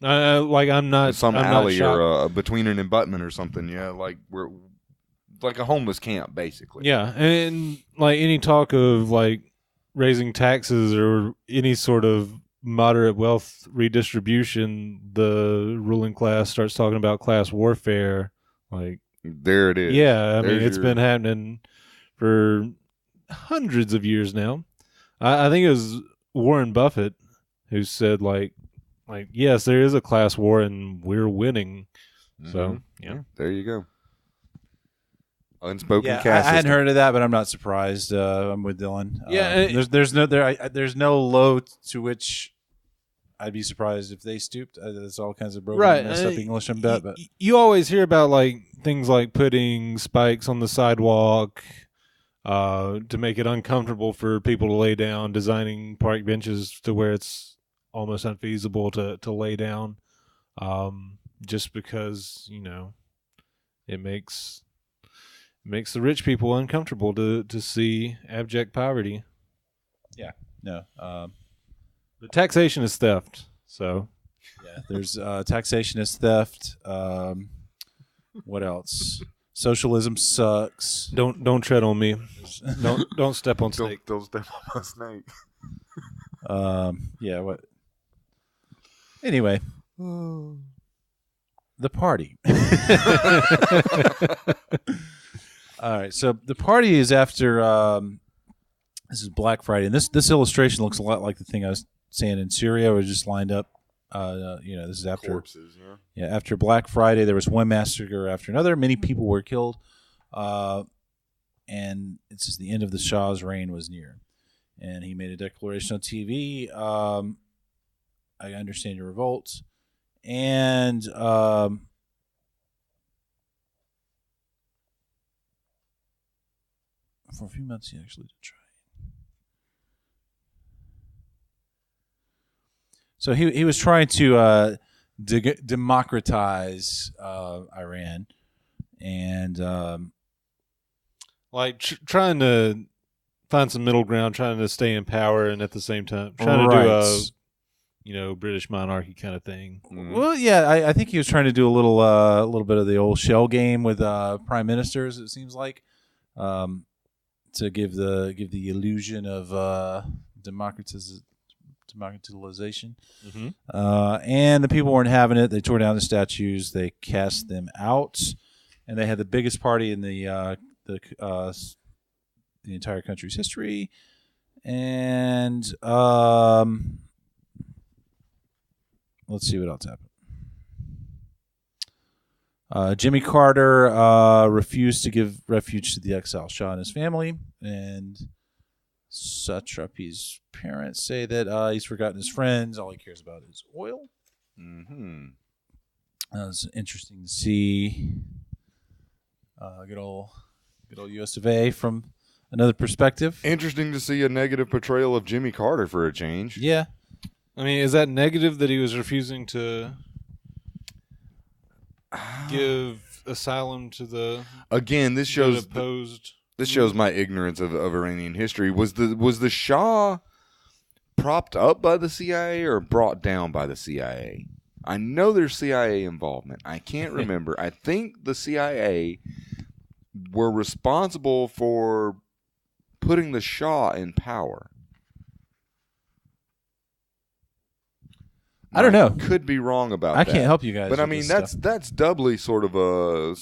Like I'm not Some I'm alley not shocked. or between an abutment or something. Yeah, like we're like a homeless camp basically. Yeah, and like any talk of like raising taxes or any sort of moderate wealth redistribution, the ruling class starts talking about class warfare. Like, There it is. yeah, I mean, There's it's your- been happening for hundreds of years now. I think it was Warren Buffett who said like yes, there is a class war and we're winning. So Mhm. yeah. There you go. Unspoken Yeah, caste I hadn't system. heard of that, but I'm not surprised. I'm with Dylan. Yeah, there's no low to which I'd be surprised if they stooped. There's all kinds of broken, Right, messed up English. I bet, but you always hear about like things like putting spikes on the sidewalk to make it uncomfortable for people to lay down, designing park benches to where it's almost unfeasible to lay down, just because it makes the rich people uncomfortable to see abject poverty. no. The taxation is theft, so Yeah, there's taxation is theft. What else? Socialism sucks. don't tread on me. Don't step on snake. Don't step on my snake. Yeah. What? Anyway, the party. All right. So the party is after. This is Black Friday, and this illustration looks a lot like the thing I was saying in Syria, where it's just lined up. This is after. Corpses, yeah. Yeah, after Black Friday, there was one massacre after another. Many people were killed, and it says the end of the Shah's reign was near. And he made a declaration on TV. I understand your revolt, and for a few months he actually did try. So he was trying to democratize Iran, and Like trying to find some middle ground, trying to stay in power, and at the same time trying to do a British monarchy kind of thing. well, yeah, I think he was trying to do a little bit of the old shell game with prime ministers. It seems like to give the illusion of democratization. Mm-hmm. And the people weren't having it. They tore down the statues. They cast them out, and they had the biggest party in the entire country's history. And let's see what else happened. Jimmy Carter refused to give refuge to the exiled Shah and his family, and Satrapi's parents say that he's forgotten his friends. All he cares about is oil. Mm-hmm. That was interesting to see. Good old US of A from another perspective. Interesting to see a negative portrayal of Jimmy Carter for a change. Yeah. I mean, is that negative that he was refusing to give asylum to the Again, this shows opposed? this shows my ignorance of Iranian history. Was the Shah propped up by the CIA or brought down by the CIA? I know there's CIA involvement. I can't remember. I think the CIA were responsible for putting the Shah in power. I don't know. Could be wrong about I that. can't help you guys. But I with mean, this stuff. that's doubly sort of a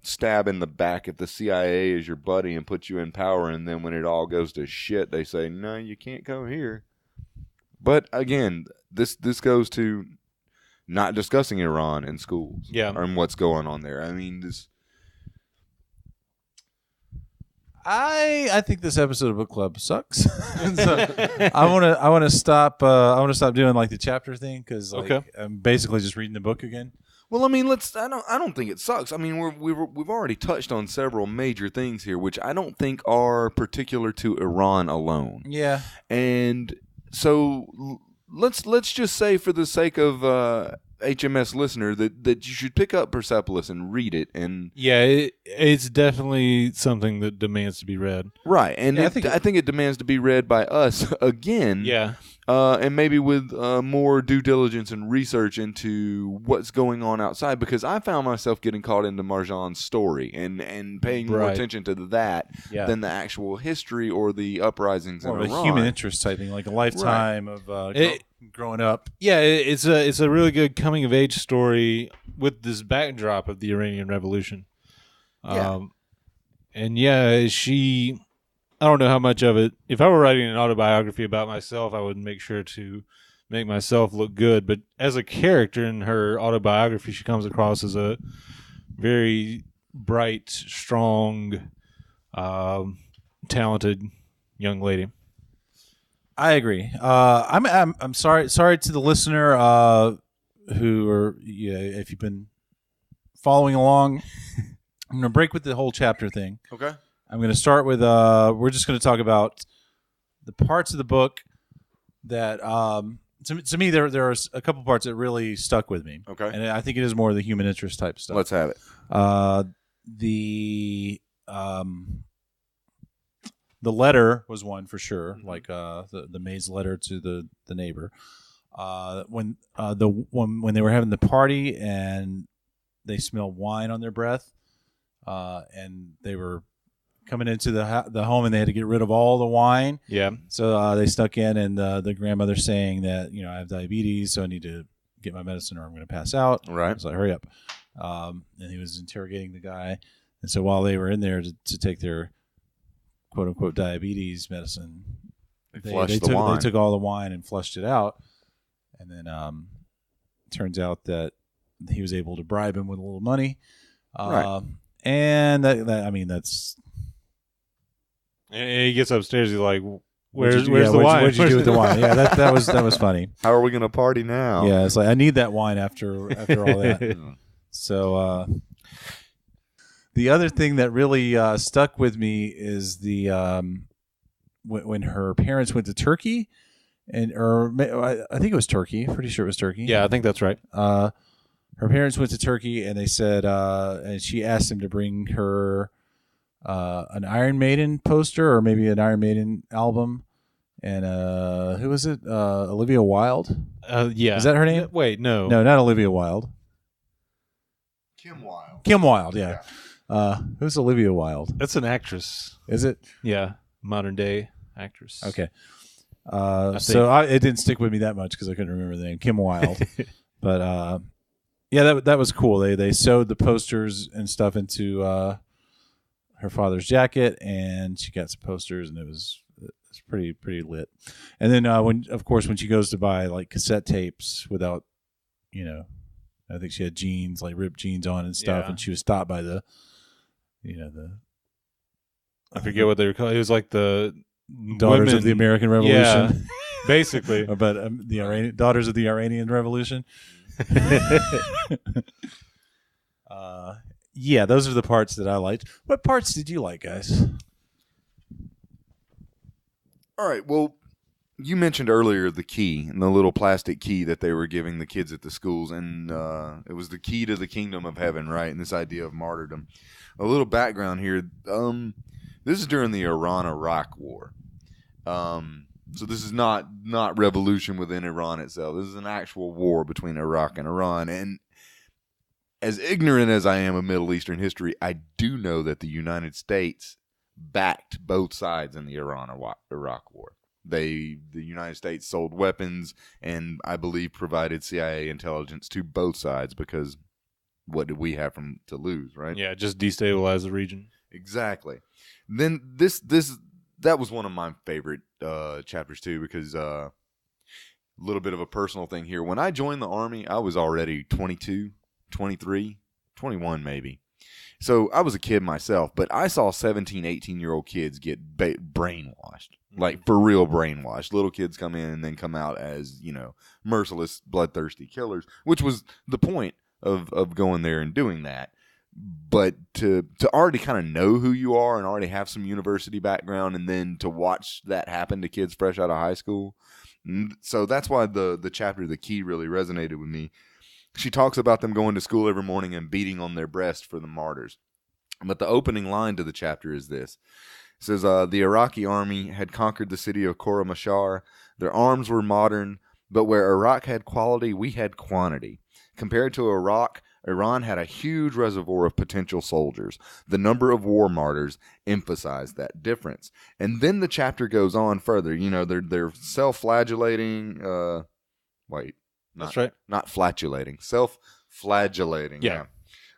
stab in the back if the CIA is your buddy and puts you in power, and then when it all goes to shit, they say, "No, you can't come here." But again, this goes to not discussing Iran in schools, Yeah. and what's going on there. I mean, this. I think this episode of Book Club sucks. So I want to stop. I want to stop doing like the chapter thing because Okay. I'm basically just reading the book again. Well, I mean, I don't think it sucks. I mean, we've already touched on several major things here, which I don't think are particular to Iran alone. Yeah. And so let's just say, for the sake of HMS listener, that you should pick up Persepolis and read it. And yeah, it's definitely something that demands to be read. Right, and yeah, I think it demands to be read by us again. Yeah. And maybe with more due diligence and research into what's going on outside, because I found myself getting caught into Marjane's story and paying more attention to that than the actual history or the uprisings in Iran. A human interest type thing, like a lifetime of growing up. Yeah, it's a really good coming of age story with this backdrop of the Iranian Revolution. And I don't know how much of it. If I were writing an autobiography about myself, I would make sure to make myself look good. But as a character in her autobiography, she comes across as a very bright, strong, talented young lady. I agree. I'm sorry to the listener who are if you've been following along. I'm going to break with the whole chapter thing. Okay. I'm going to start with we're just going to talk about the parts of the book that to me there are a couple parts that really stuck with me. Okay. And I think it is more of the human interest type stuff. Let's have it. The letter was one for sure, like the maid's letter to the neighbor. When they were having the party and they smelled wine on their breath, and they were coming into the home and they had to get rid of all the wine. Yeah. So they snuck in, and the grandmother saying that, I have diabetes, so I need to get my medicine or I'm going to pass out. Right. So hurry up. And he was interrogating the guy. And so while they were in there to take their quote unquote diabetes medicine, they took all the wine and flushed it out. And then turns out that he was able to bribe him with a little money. Right. And that's. And he gets upstairs. He's like, "Where's the wine? What'd you do with the wine?" Yeah, that was funny. How are we going to party now? Yeah, it's like, I need that wine after all that. So the other thing that really stuck with me is the when her parents went to Turkey, I think it was Turkey. Pretty sure it was Turkey. Yeah, I think that's right. Her parents went to Turkey, and they said, and she asked him to bring her an Iron Maiden poster or maybe an Iron Maiden album. And who was it? Olivia Wilde? Yeah. Is that her name? Wait, no. No, not Olivia Wilde. Kim Wilde, yeah. Who's Olivia Wilde? That's an actress. Is it? Yeah, modern day actress. Okay. It didn't stick with me that much because I couldn't remember the name. Kim Wilde. But yeah, that was cool. They sewed the posters and stuff into her father's jacket, and she got some posters, and it's pretty lit. And then when she goes to buy like cassette tapes without, I think she had jeans, like ripped jeans on and stuff, and she was stopped by the I forget what they were called. It was like the Daughters of the American Revolution. Yeah, basically. But the Daughters of the Iranian Revolution. Yeah, those are the parts that I liked. What parts did you like, guys? All right. Well, you mentioned earlier the key and the little plastic key that they were giving the kids at the schools, and it was the key to the kingdom of heaven, right? And this idea of martyrdom. A little background here. This is during the Iran-Iraq War. So this is not revolution within Iran itself. This is an actual war between Iraq and Iran. And as ignorant as I am of Middle Eastern history, I do know that the United States backed both sides in the Iran-Iraq War. The United States sold weapons and, I believe, provided CIA intelligence to both sides, because what did we have to lose, right? Yeah, just destabilize the region. Exactly. Then that was one of my favorite chapters too, because a little bit of a personal thing here. When I joined the Army, I was already 22, 23, 21 maybe. So I was a kid myself, but I saw 17, 18-year-old kids get brainwashed, like for real brainwashed. Little kids come in and then come out as, merciless, bloodthirsty killers, which was the point of going there and doing that. But to already kind of know who you are and already have some university background, and then to watch that happen to kids fresh out of high school. So that's why the chapter, The Key, really resonated with me. She talks about them going to school every morning and beating on their breast for the martyrs. But the opening line to the chapter is this. It says, the Iraqi army had conquered the city of Khorramshahr. Their arms were modern, but where Iraq had quality, we had quantity. Compared to Iraq, Iran had a huge reservoir of potential soldiers. The number of war martyrs emphasized that difference. And then the chapter goes on further. You know, they're self-flagellating. That's right. Not flatulating. Self-flagellating. Yeah.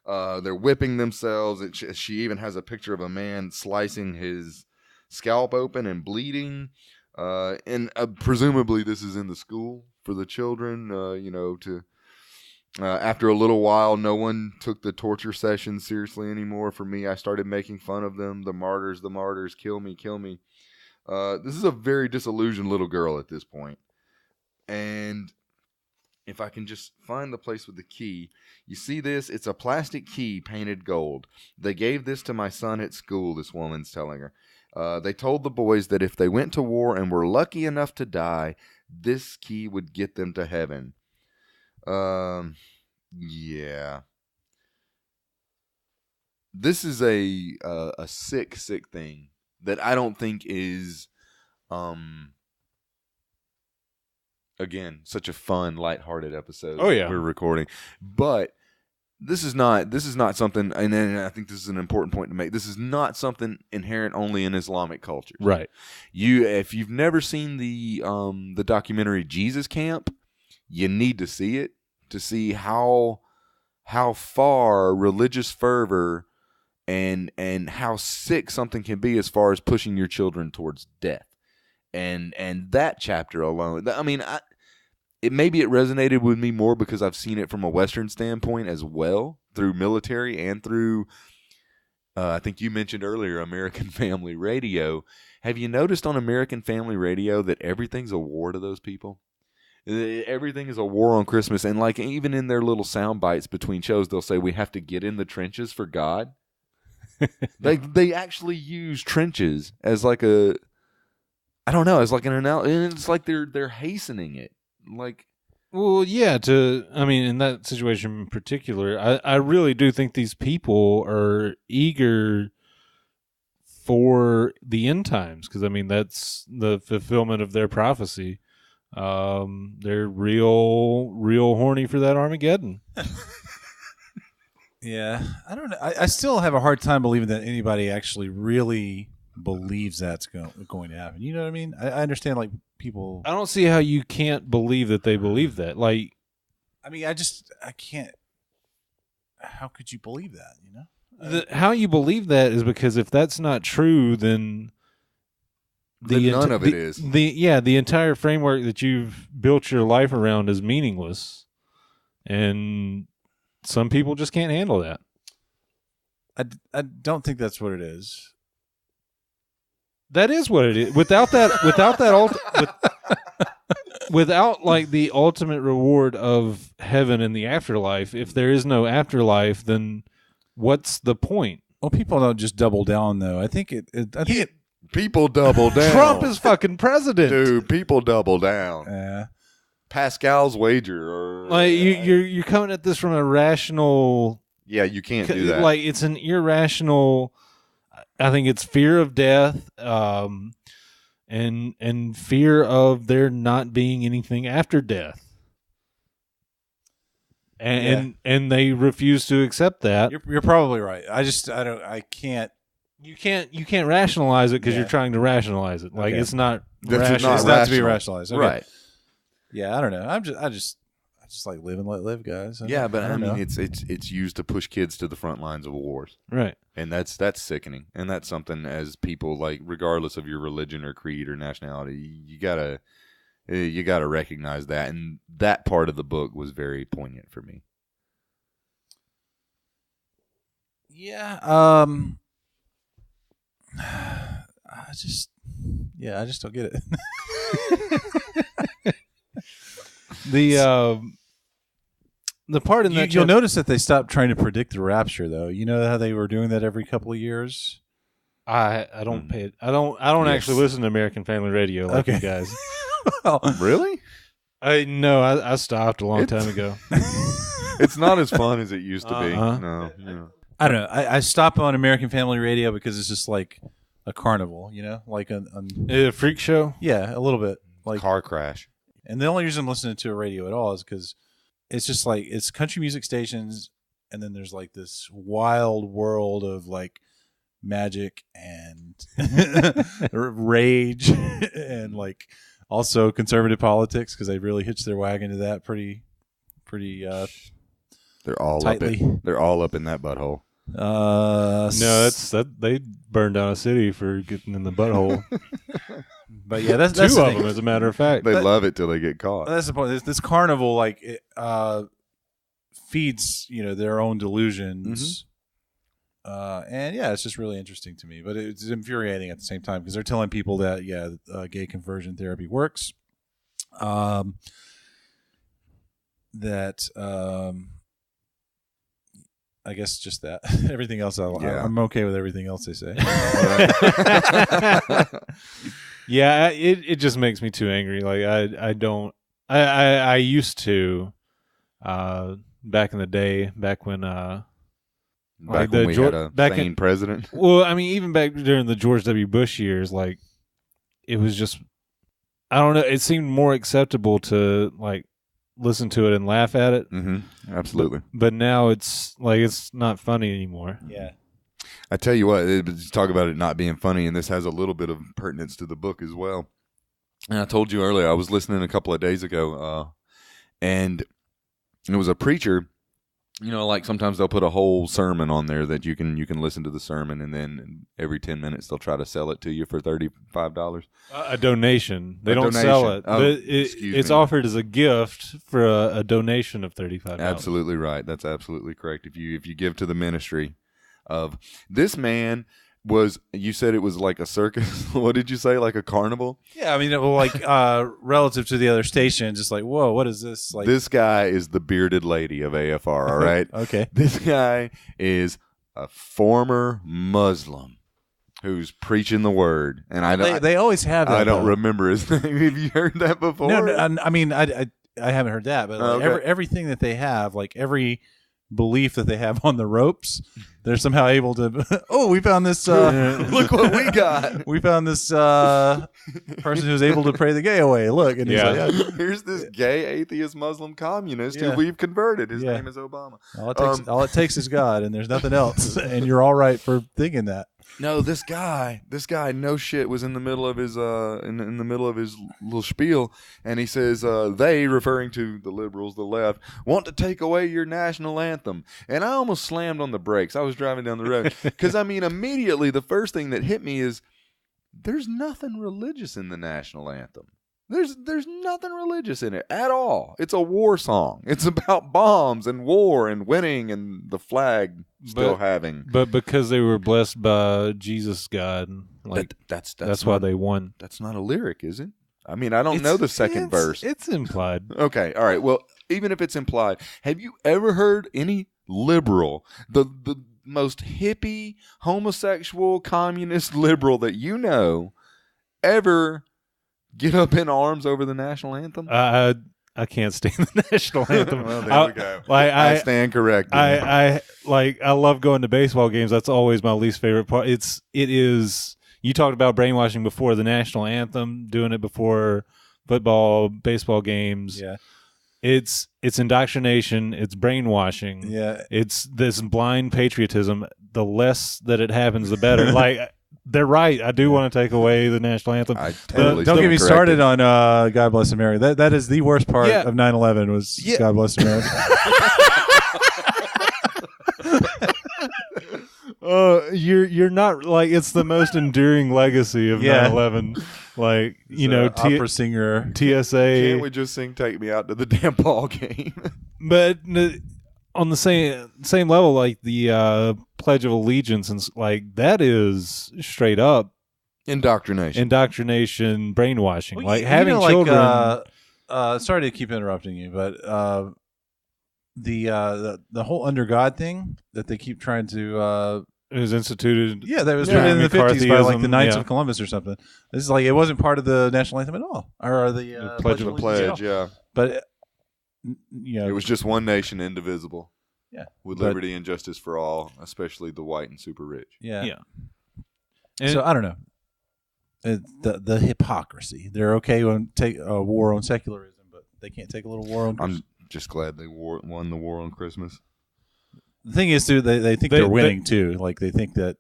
They're whipping themselves. She even has a picture of a man slicing his scalp open and bleeding. And presumably this is in the school for the children, after a little while, no one took the torture sessions seriously anymore. For me, I started making fun of them. The martyrs, kill me, kill me. This is a very disillusioned little girl at this point. And if I can just find the place with the key. You see this? It's a plastic key painted gold. They gave this to my son at school, this woman's telling her. They told the boys that if they went to war and were lucky enough to die, this key would get them to heaven. Yeah. This is a sick thing that I don't think is, again, such a fun, lighthearted episode. Oh, yeah. We're recording, but this is not something, and I think this is an important point to make. This is not something inherent only in Islamic culture. Right. If you've never seen the documentary Jesus Camp, you need to see it to see how far religious fervor and how sick something can be as far as pushing your children towards death. And that chapter alone, I mean, it resonated with me more because I've seen it from a Western standpoint as well, through military and through, I think you mentioned earlier, American Family Radio. Have you noticed on American Family Radio that everything's a war to those people? Everything is a war on Christmas. And like even in their little sound bites between shows, they'll say we have to get in the trenches for God. They actually use trenches as like as like an analogy. And it's like they're hastening it. Like, well, yeah. In that situation in particular, I really do think these people are eager for the end times, because I mean that's the fulfillment of their prophecy. They're real horny for that Armageddon. Yeah, I don't know. I still have a hard time believing that anybody actually really believes that's going to happen. You know what I mean? I understand, like, people. I don't see how you can't believe that they believe that. Like, I mean, I can't. How could you believe that? You know, how you believe that is because if that's not true, then none of it is. The entire framework that you've built your life around is meaningless, and some people just can't handle that. I don't think that's what it is. That is what it is. Without like the ultimate reward of heaven and the afterlife, if there is no afterlife, then what's the point? Well, people don't just double down, though. I think people double down. Trump is fucking president, dude. People double down. Yeah. Pascal's wager, or like you're coming at this from a rational. Yeah, you can't do that. Like, it's an irrational. I think it's fear of death, and fear of there not being anything after death, and they refuse to accept that. You're probably right. I can't. You can't rationalize it because you're trying to rationalize it. Like, it's not rational. It's not to be rationalized. Okay. Right. Yeah, I don't know. I just like live and let live, guys. Yeah, but I mean, it's used to push kids to the front lines of wars, right? And that's sickening, and that's something as people, like, regardless of your religion or creed or nationality, you gotta recognize that, and that part of the book was very poignant for me. Yeah. I just don't get it. the part in that You'll notice that they stopped trying to predict the rapture, though. You know how they were doing that every couple of years. I don't pay it. I don't Yes. actually listen to American Family Radio like you guys. Well, Really? I stopped a long time ago. It's not as fun as it used to be. Uh-huh. No. Yeah. I don't know. I stopped on American Family Radio because it's just like a carnival, you know, like A freak show. yeah, a little bit like. Car crash. And the only reason I'm listening to a radio at all is because it's just like it's country music stations, and then there's like this wild world of like magic and rage and like also conservative politics because they really hitched their wagon to that pretty They're all tightly. They're all up in that butthole. No, that's they burned down a city for getting in the butthole. But yeah, that's Two the of thing. them, as a matter of fact. They love it till they get caught. That's the point. This carnival like it, feeds their own delusions, and yeah, it's just really interesting to me. But it's infuriating at the same time because they're telling people that gay conversion therapy works. I guess just that. Everything else, I'm okay with everything else they say. Yeah, it just makes me too angry. Like I used to back in the day, back when Back like when the we Geor- had a back sane in- president. well, I mean, even back during the George W. Bush years, like it was just, I don't know, it seemed more acceptable to like listen to it and laugh at it. Mm-hmm. Absolutely. But now it's like it's not funny anymore. Yeah. I tell you what, talk about it not being funny, and this has a little bit of pertinence to the book as well. And I told you earlier, I was listening a couple of days ago, and it was a preacher. You know, like sometimes they'll put a whole sermon on there that you can listen to the sermon, and then every 10 minutes they'll try to sell it to you for $35. A donation. They A don't donation. sell it. Oh, but excuse it's me. offered as a gift for a donation of $35. Absolutely right. That's absolutely correct. If you give to the ministry of this man was, you said it was like a circus. What did you say? Like a carnival? Yeah, I mean, like relative to the other stations, it's like, whoa, what is this? Like This guy is the bearded lady of AFR. All right. Okay. This guy is a former Muslim who's preaching the word, and I don't. They always have that. I don't though. remember his name. Have you heard that before? No, I mean, I haven't heard that, but like Okay. everything that they have, like every belief that they have on the ropes, they're somehow able to. Oh, we found this. Look what we got. We found this person who's able to pray the gay away. Look, and he's Yeah. like, Here's this gay atheist Muslim communist Yeah. who we've converted. His Yeah. name is Obama. all it takes is God, and there's nothing else, and you're all right for thinking that. No, this guy, no shit, was in the middle of his in the middle of his little spiel, and he says, they, referring to the liberals, the left, want to take away your national anthem. And I almost slammed on the brakes. I was driving down the road because I mean, immediately the first thing that hit me is there's nothing religious in the national anthem. There's nothing religious in it at all. It's a war song. It's about bombs and war and winning and the flag still having. But because they were blessed by Jesus God, like That's that's why not, they won. That's not a lyric, is it? I mean, I don't know the second verse. It's implied. Okay, all right. Well, even if it's implied, have you ever heard any liberal, the most hippie, homosexual, communist liberal that you know, ever get up in arms over the national anthem? I can't stand the national anthem. Well, there we go. Like I stand corrected. I love going to baseball games. That's always my least favorite part. It is. You talked about brainwashing before the national anthem, doing it before football, baseball games. Yeah. It's indoctrination. It's brainwashing. Yeah. It's this blind patriotism. The less that it happens, the better. Like they're right. I do want to take away the national anthem. I totally Don't get me stand started corrected. on God Bless America. That is the worst part Yeah. of 9/11 was Yeah. God Bless America. You're not like it's the most enduring legacy of Yeah. 9/11. Like you know, opera singer. TSA. Can't we just sing "Take Me Out to the Damn Ball Game"? But on the same level, like the Pledge of Allegiance, and like that is straight up indoctrination, brainwashing. Well, like you having know, children. sorry to keep interrupting you, but the whole under God thing that they keep trying to. It was instituted. Yeah, that was written in the 50s by like the Knights yeah. of Columbus or something. This is like it wasn't part of the national anthem at all, or the Pledge of Allegiance at all. yeah. But you know, It was just one nation, indivisible. Yeah, with but- liberty and justice for all, especially the white and super rich. yeah. Yeah. And So I don't know. The hypocrisy. They're okay on take a war on secularism, but they can't take a little war on. I'm just glad they won the war on Christmas. The thing is, too, they think they're winning too. Like they think that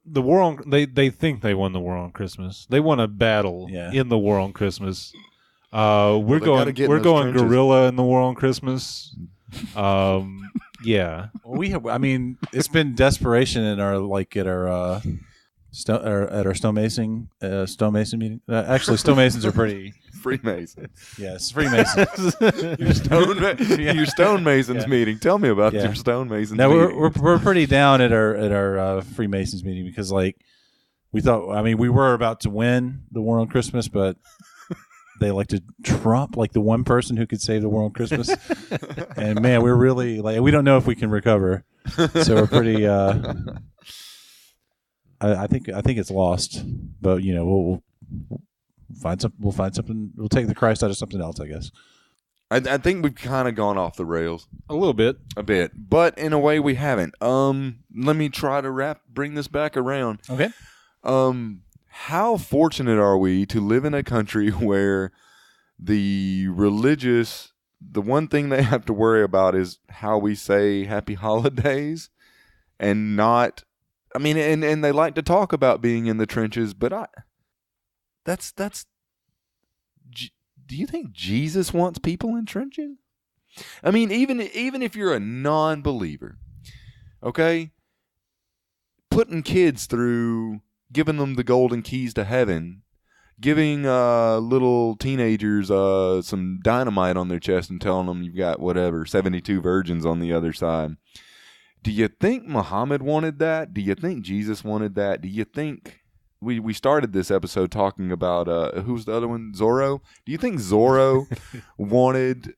the war on they think they won the war on Christmas. They won a battle in the war on Christmas. We're going trenches. guerrilla in the war on Christmas. Yeah. Well, I mean, it's been desperation in our at our stonemason meeting. Actually, stonemasons are pretty. Freemason. Yes, Freemasons. Your stonemasons meeting. Tell me about your stonemasons No, meeting. we're pretty down at our Freemasons meeting because we thought. I mean, we were about to win the war on Christmas, but they elected Trump, like the one person who could save the war on Christmas. And man, we're really we don't know if we can recover. So we're pretty. I think it's lost, but we'll find some. We'll find something. We'll take the Christ out of something else, I guess. I think we've kind of gone off the rails A little bit. a bit, but in a way we haven't. Let me try to bring this back around. Okay. How fortunate are we to live in a country where the one thing they have to worry about is how we say happy holidays and not, I mean, and they like to talk about being in the trenches, but do you think Jesus wants people in trenches? I mean, even if you're a non-believer, okay, putting kids through, giving them the golden keys to heaven, giving little teenagers some dynamite on their chest and telling them you've got 72 virgins on the other side. Do you think Muhammad wanted that? Do you think Jesus wanted that? Do you think we started this episode talking about who's the other one? Zorro? Do you think Zorro wanted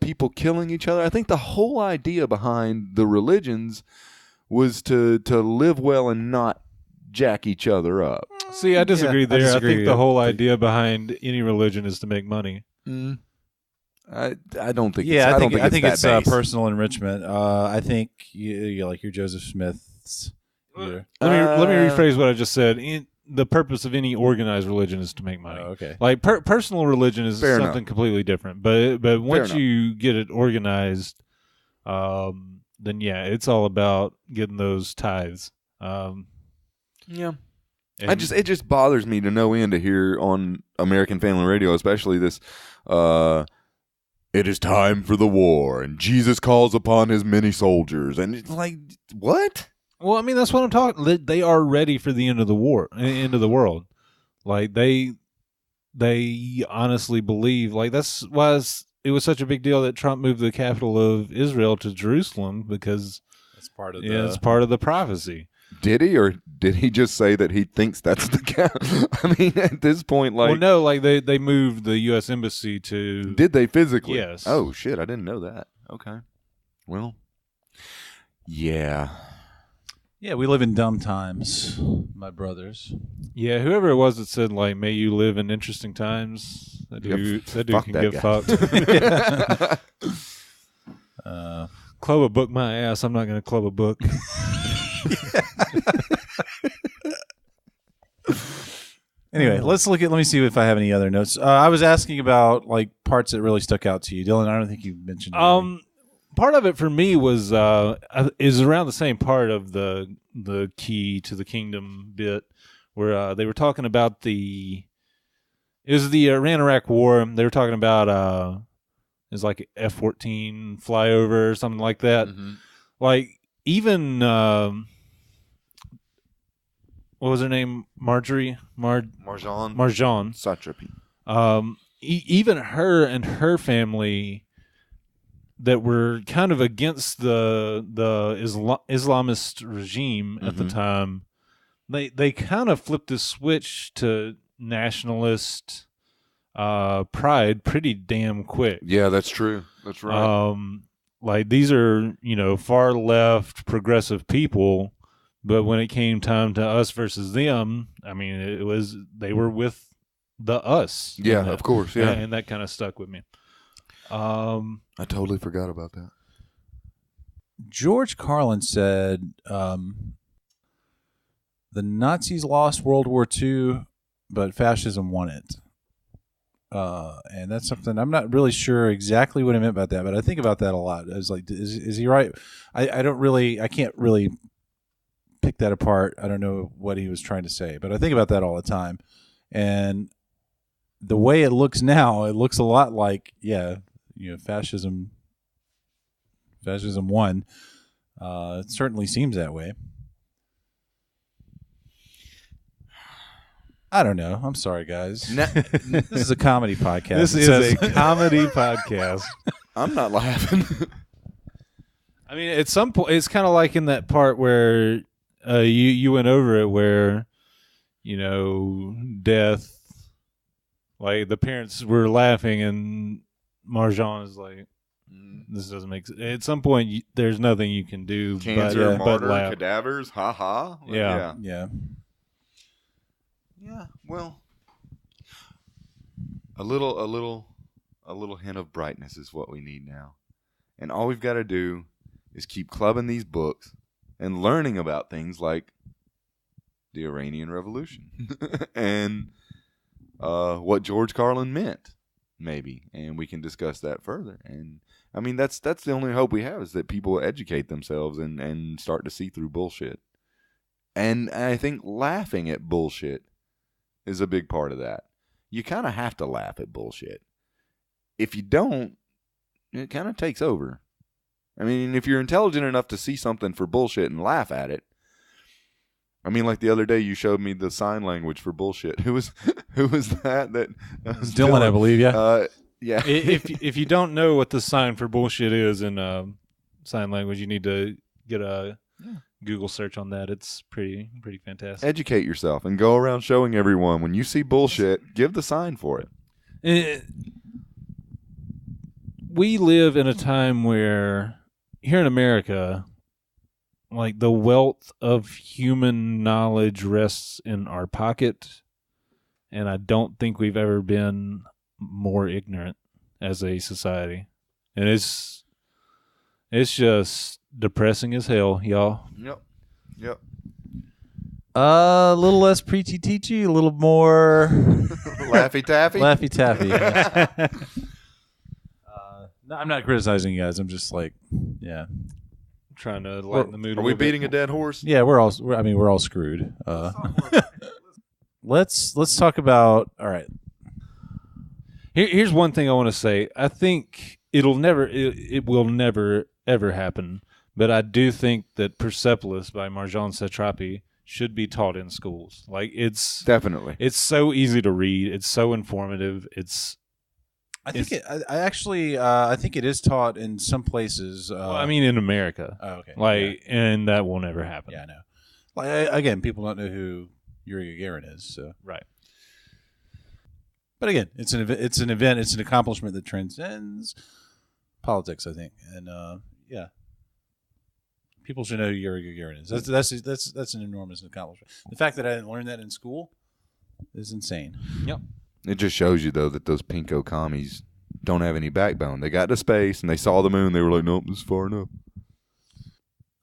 people killing each other? I think the whole idea behind the religions was to live well and not jack each other up. See, I disagree there. I think the yeah. whole idea behind any religion is to make money. I don't think. Yeah, I think it's that base. personal enrichment. I think you like your Joseph Smiths. Let me rephrase what I just said. The purpose of any organized religion is to make money. Oh, okay. Like personal religion is Fair something enough. completely different. But once enough. you get it organized, then yeah, it's all about getting those tithes. Yeah. And It just bothers me to no end to hear on American Family Radio, especially this. It is time for the war, and Jesus calls upon his many soldiers, and it's like, what? Well, I mean, that's what I'm talking. They are ready for the end of the war, end of the world. Like they honestly believe. Like that's why it was such a big deal that Trump moved the capital of Israel to Jerusalem, because That's part of it's part of the prophecy. Did he, or did he just say that he thinks that's the cap? I mean, at this point, like, Well, no, like they moved the U.S. embassy to. did they physically? Yes. Oh shit, I didn't know that. Okay. Well, yeah. Yeah, we live in dumb times, my brothers. Yeah, whoever it was that said like, "May you live in interesting times." That dude fuck can that get guy. fucked. Club a book my ass. I'm not going to club a book. Anyway, let me see if I have any other notes. I was asking about like parts that really stuck out to you, Dylan. I don't think you mentioned. Anything. Part of it for me was is around the same part of the key to the kingdom bit, where they were talking about it was the Iran-Iraq war. They were talking about it was like F-14 flyover or something like that. Mm-hmm. Like even what was her name? Marjane Satrapi. Even her and her family that were kind of against the Islamist regime at the time, they kind of flipped the switch to nationalist pride pretty damn quick. Yeah, that's true. That's right. like these are, far left progressive people, but when it came time to us versus them, I mean, they were with the us. Yeah, of course. Yeah. And that kind of stuck with me. I totally forgot about that. George Carlin said the Nazis lost World War II, but fascism won it. And that's something I'm not really sure exactly what I meant about that, but I think about that a lot. I was like, is he right? I can't really pick that apart. I don't know what he was trying to say, but I think about that all the time. And the way it looks now, it looks a lot like, fascism won. It certainly seems that way. I don't know. I'm sorry, guys. This is a comedy podcast. This is a comedy podcast. I'm not laughing. I mean, at some point, it's kind of like in that part where you went over it, where death. Like the parents were laughing, and Marjane is like, "This doesn't make sense." At some point, there's nothing you can do. Cancer, but martyr, laugh. cadavers, ha ha. Yeah. Yeah. Well, a little hint of brightness is what we need now, and all we've got to do is keep clubbing these books and learning about things like the Iranian Revolution and what George Carlin meant, maybe, and we can discuss that further. And I mean, that's the only hope we have, is that people educate themselves and start to see through bullshit. And I think laughing at bullshit is a big part of that. You kind of have to laugh at bullshit. If you don't, it kind of takes over. I mean, if you're intelligent enough to see something for bullshit and laugh at it, I mean, like the other day, you showed me the sign language for bullshit. Who was that? That was Dylan, I believe. Yeah. Yeah. If you don't know what the sign for bullshit is in sign language, you need to get a Google search on that. It's pretty fantastic. Educate yourself and go around showing everyone when you see bullshit, give the sign for it. We live in a time where here in America, like the wealth of human knowledge rests in our pocket, and I don't think we've ever been more ignorant as a society. And it's just depressing as hell, y'all. Yep. A little less preachy teachy, a little more Laffy taffy. Laffy taffy. Yeah. No, I'm not criticizing you guys. I'm just like, Trying to lighten the mood. Are we beating a dead horse? yeah, we're all screwed. Let's talk about. All right. Here's one thing I want to say. I think it will never ever happen. But I do think that Persepolis by Marjane Satrapi should be taught in schools. Like Definitely. It's so easy to read. It's so informative. I think it is taught in some places. in America. Oh, okay. And that will never happen. Yeah, I know. Like again, people don't know who Yuri Gagarin is. So Right. But again, it's an event. It's an accomplishment that transcends politics, I think. And people should know who Yuri Gagarin is. That's an enormous accomplishment. The fact that I didn't learn that in school is insane. Yep. It just shows you, though, that those pinko commies don't have any backbone. They got to space and they saw the moon. They were like, nope, this is far enough.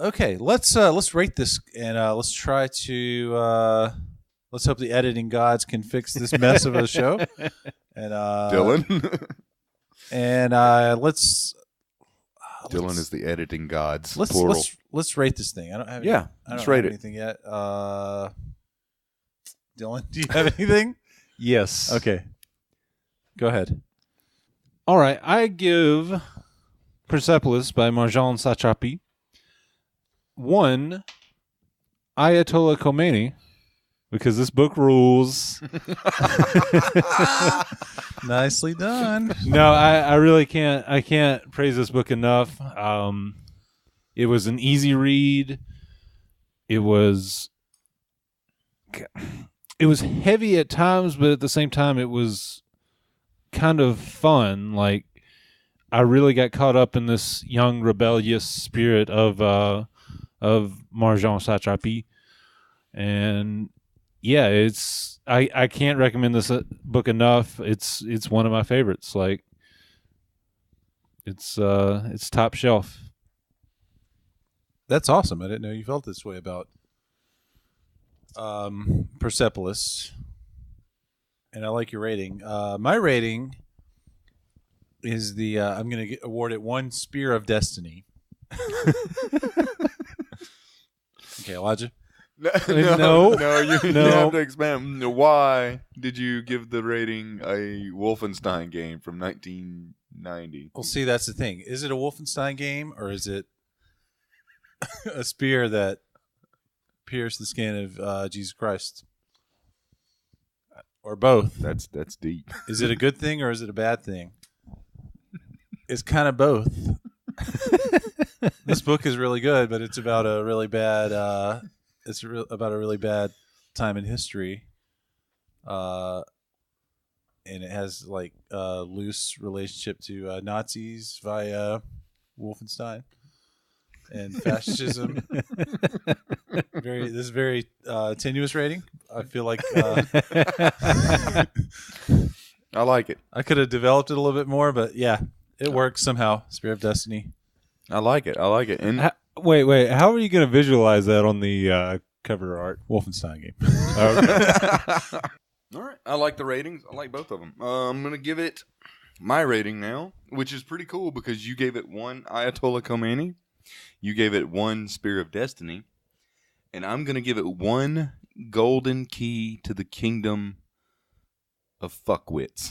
Okay, let's rate this, and let's try to let's hope the editing gods can fix this mess of a show. And Dylan. And let's. Dylan is the editing gods. Plural. Let's rate this thing. I don't have. Let's rate it. Anything yet? Dylan, do you have anything? Yes. Okay. Go ahead. All right. I give Persepolis by Marjane Satrapi 1 Ayatollah Khomeini, because this book rules. Nicely done. No, I really can't. I can't praise this book enough. It was an easy read. It was heavy at times, but at the same time, it was kind of fun. Like, really got caught up in this young rebellious spirit of Marjane Satrapi, and yeah, I can't recommend this book enough. It's one of my favorites. Like it's top shelf. That's awesome. I didn't know you felt this way about Persepolis. And I like your rating. My rating is I'm going to award it 1 Spear of Destiny. Okay, Elijah. No. You have to expand. Why did you give the rating a Wolfenstein game from 1990? Well, see, that's the thing. Is it a Wolfenstein game, or is it a spear that pierced the skin of Jesus Christ? Or both? That's deep. Is it a good thing or is it a bad thing? It's kind of both. This book is really good, but it's about a really bad. About a really bad time in history, and it has like a loose relationship to Nazis via Wolfenstein and fascism. This is very tenuous rating. I feel like I like it. I could have developed it a little bit more, but yeah, it works somehow. Spear of Destiny. I like it. And Wait. How are you going to visualize that on the cover art? Wolfenstein game. Okay. all right, I like the ratings. I like both of them. I'm gonna give it my rating now, which is pretty cool because you gave it 1 Ayatollah Khomeini, you gave it 1 Spear of Destiny, and I'm gonna give it 1 golden key to the kingdom of fuckwits.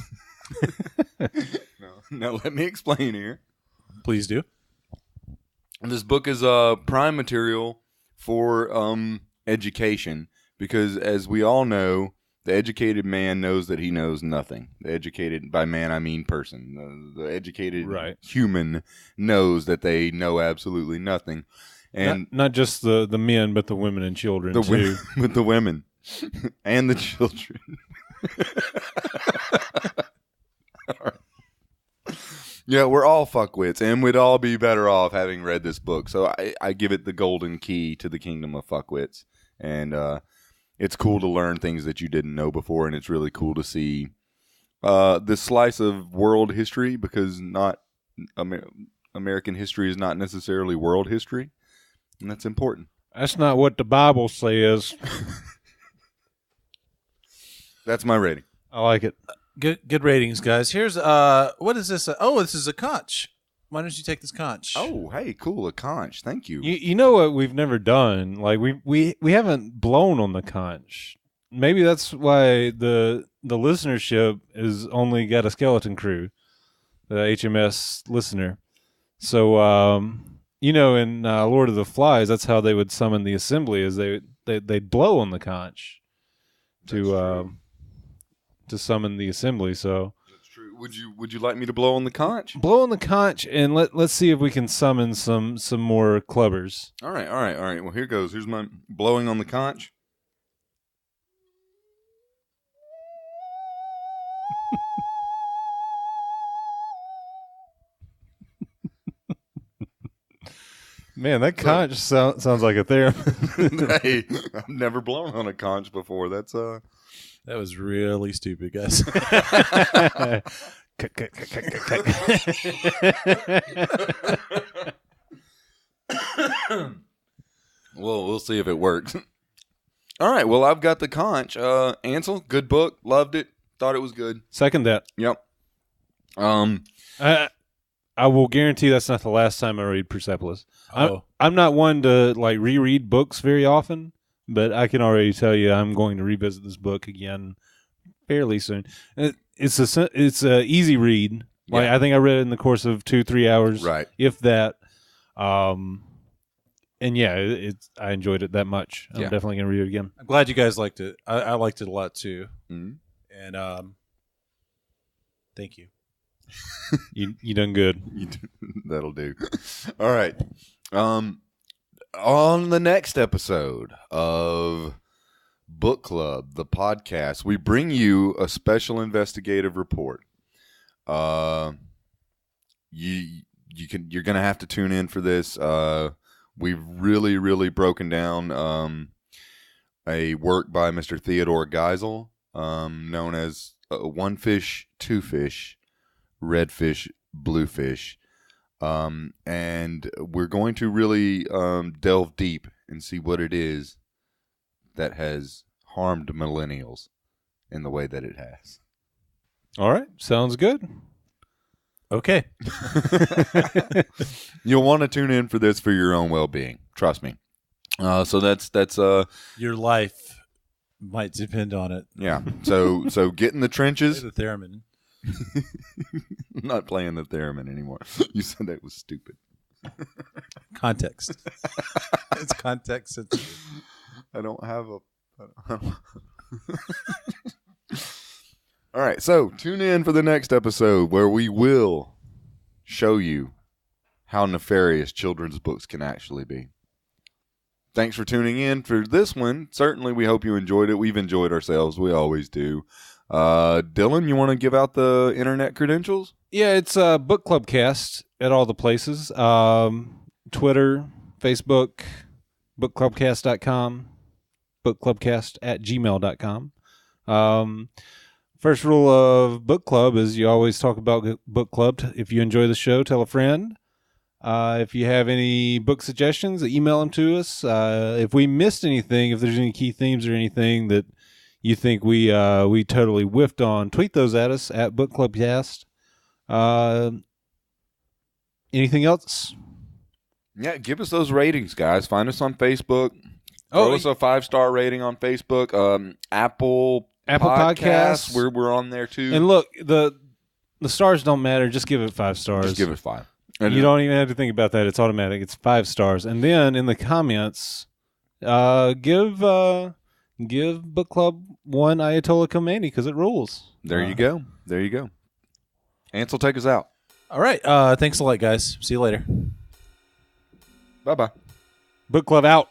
Now let me explain here. Please do. This book is prime material for education because, as we all know, the educated man knows that he knows nothing. The educated, by man I mean person. The educated human knows that they know absolutely nothing. And not just the men, but the women and children too. With the women and the children. All right. Yeah, we're all fuckwits, and we'd all be better off having read this book. So I give it the golden key to the kingdom of fuckwits, and it's cool to learn things that you didn't know before, and it's really cool to see this slice of world history because American history is not necessarily world history, and that's important. That's not what the Bible says. That's my rating. I like it. Good ratings, guys. Here's what is this? This is a conch. Why don't you take this conch? Oh, hey, cool, a conch. Thank you. You know what we've never done? Like we haven't blown on the conch. Maybe that's why the listenership is only got a skeleton crew, the HMS listener. So in Lord of the Flies, that's how they would summon the assembly. Is they'd blow on the conch to summon the assembly. So that's true. Would you like me to blow on the conch? Blow on the conch, and let's see if we can summon some more clubbers. All right. Well, here goes. Here's my blowing on the conch. Man, that conch sounds like a therapist. Hey, I've never blown on a conch before. That's That was really stupid, guys. Well, we'll see if it works. All right. Well, I've got the conch. Ansel, good book. Loved it. Thought it was good. Second that. Yep. I will guarantee that's not the last time I read Persepolis. Oh. I'm not one to like reread books very often, but I can already tell you I'm going to revisit this book again fairly soon. It's a easy read. Like I think I read it in the course of 2-3 hours, Right. if that. And yeah, I enjoyed it that much. I'm definitely going to read it again. I'm glad you guys liked it. I liked it a lot too. Mm-hmm. And thank you. You done good. That'll do. All right. On the next episode of Book Club, the podcast, we bring you a special investigative report. you're gonna have to tune in for this. We've really broken down a work by Mr. Theodore Geisel, known as One Fish, Two Fish, Red Fish, Blue Fish. And we're going to really delve deep and see what it is that has harmed millennials in the way that it has. All right. Sounds good. Okay. You'll want to tune in for this for your own well-being. Trust me. So that's Your life might depend on it. yeah. So get in the trenches. Play the theremin. I'm not playing the theremin anymore. You said that was stupid. Context. It's context sensitive. I don't have a. All right, so tune in for the next episode where we will show you how nefarious children's books can actually be. Thanks for tuning in for this one. Certainly, we hope you enjoyed it. We've enjoyed ourselves. We always do. Dylan, you want to give out the internet credentials? Yeah, it's Book Club Cast at all the places. Twitter, Facebook, bookclubcast.com, bookclubcast@gmail.com. First rule of Book Club is you always talk about Book Club. If you enjoy the show, tell a friend. If you have any book suggestions, email them to us. If we missed anything, if there's any key themes or anything that you think we totally whiffed on, tweet those at us at Book Club Cast. Anything else? Yeah, give us those ratings, guys. Find us on Facebook. Throw us a 5-star rating on Facebook. Apple Podcasts. We're on there too. And look, the stars don't matter. Just give it 5 stars. Just give it 5. And you don't even have to think about that. It's automatic. It's 5 stars. And then in the comments, give Book Club 1 Ayatollah Khomeini because it rules. There you go. There you go. Ansel, take us out. All right. Thanks a lot, guys. See you later. Bye-bye. Book Club out.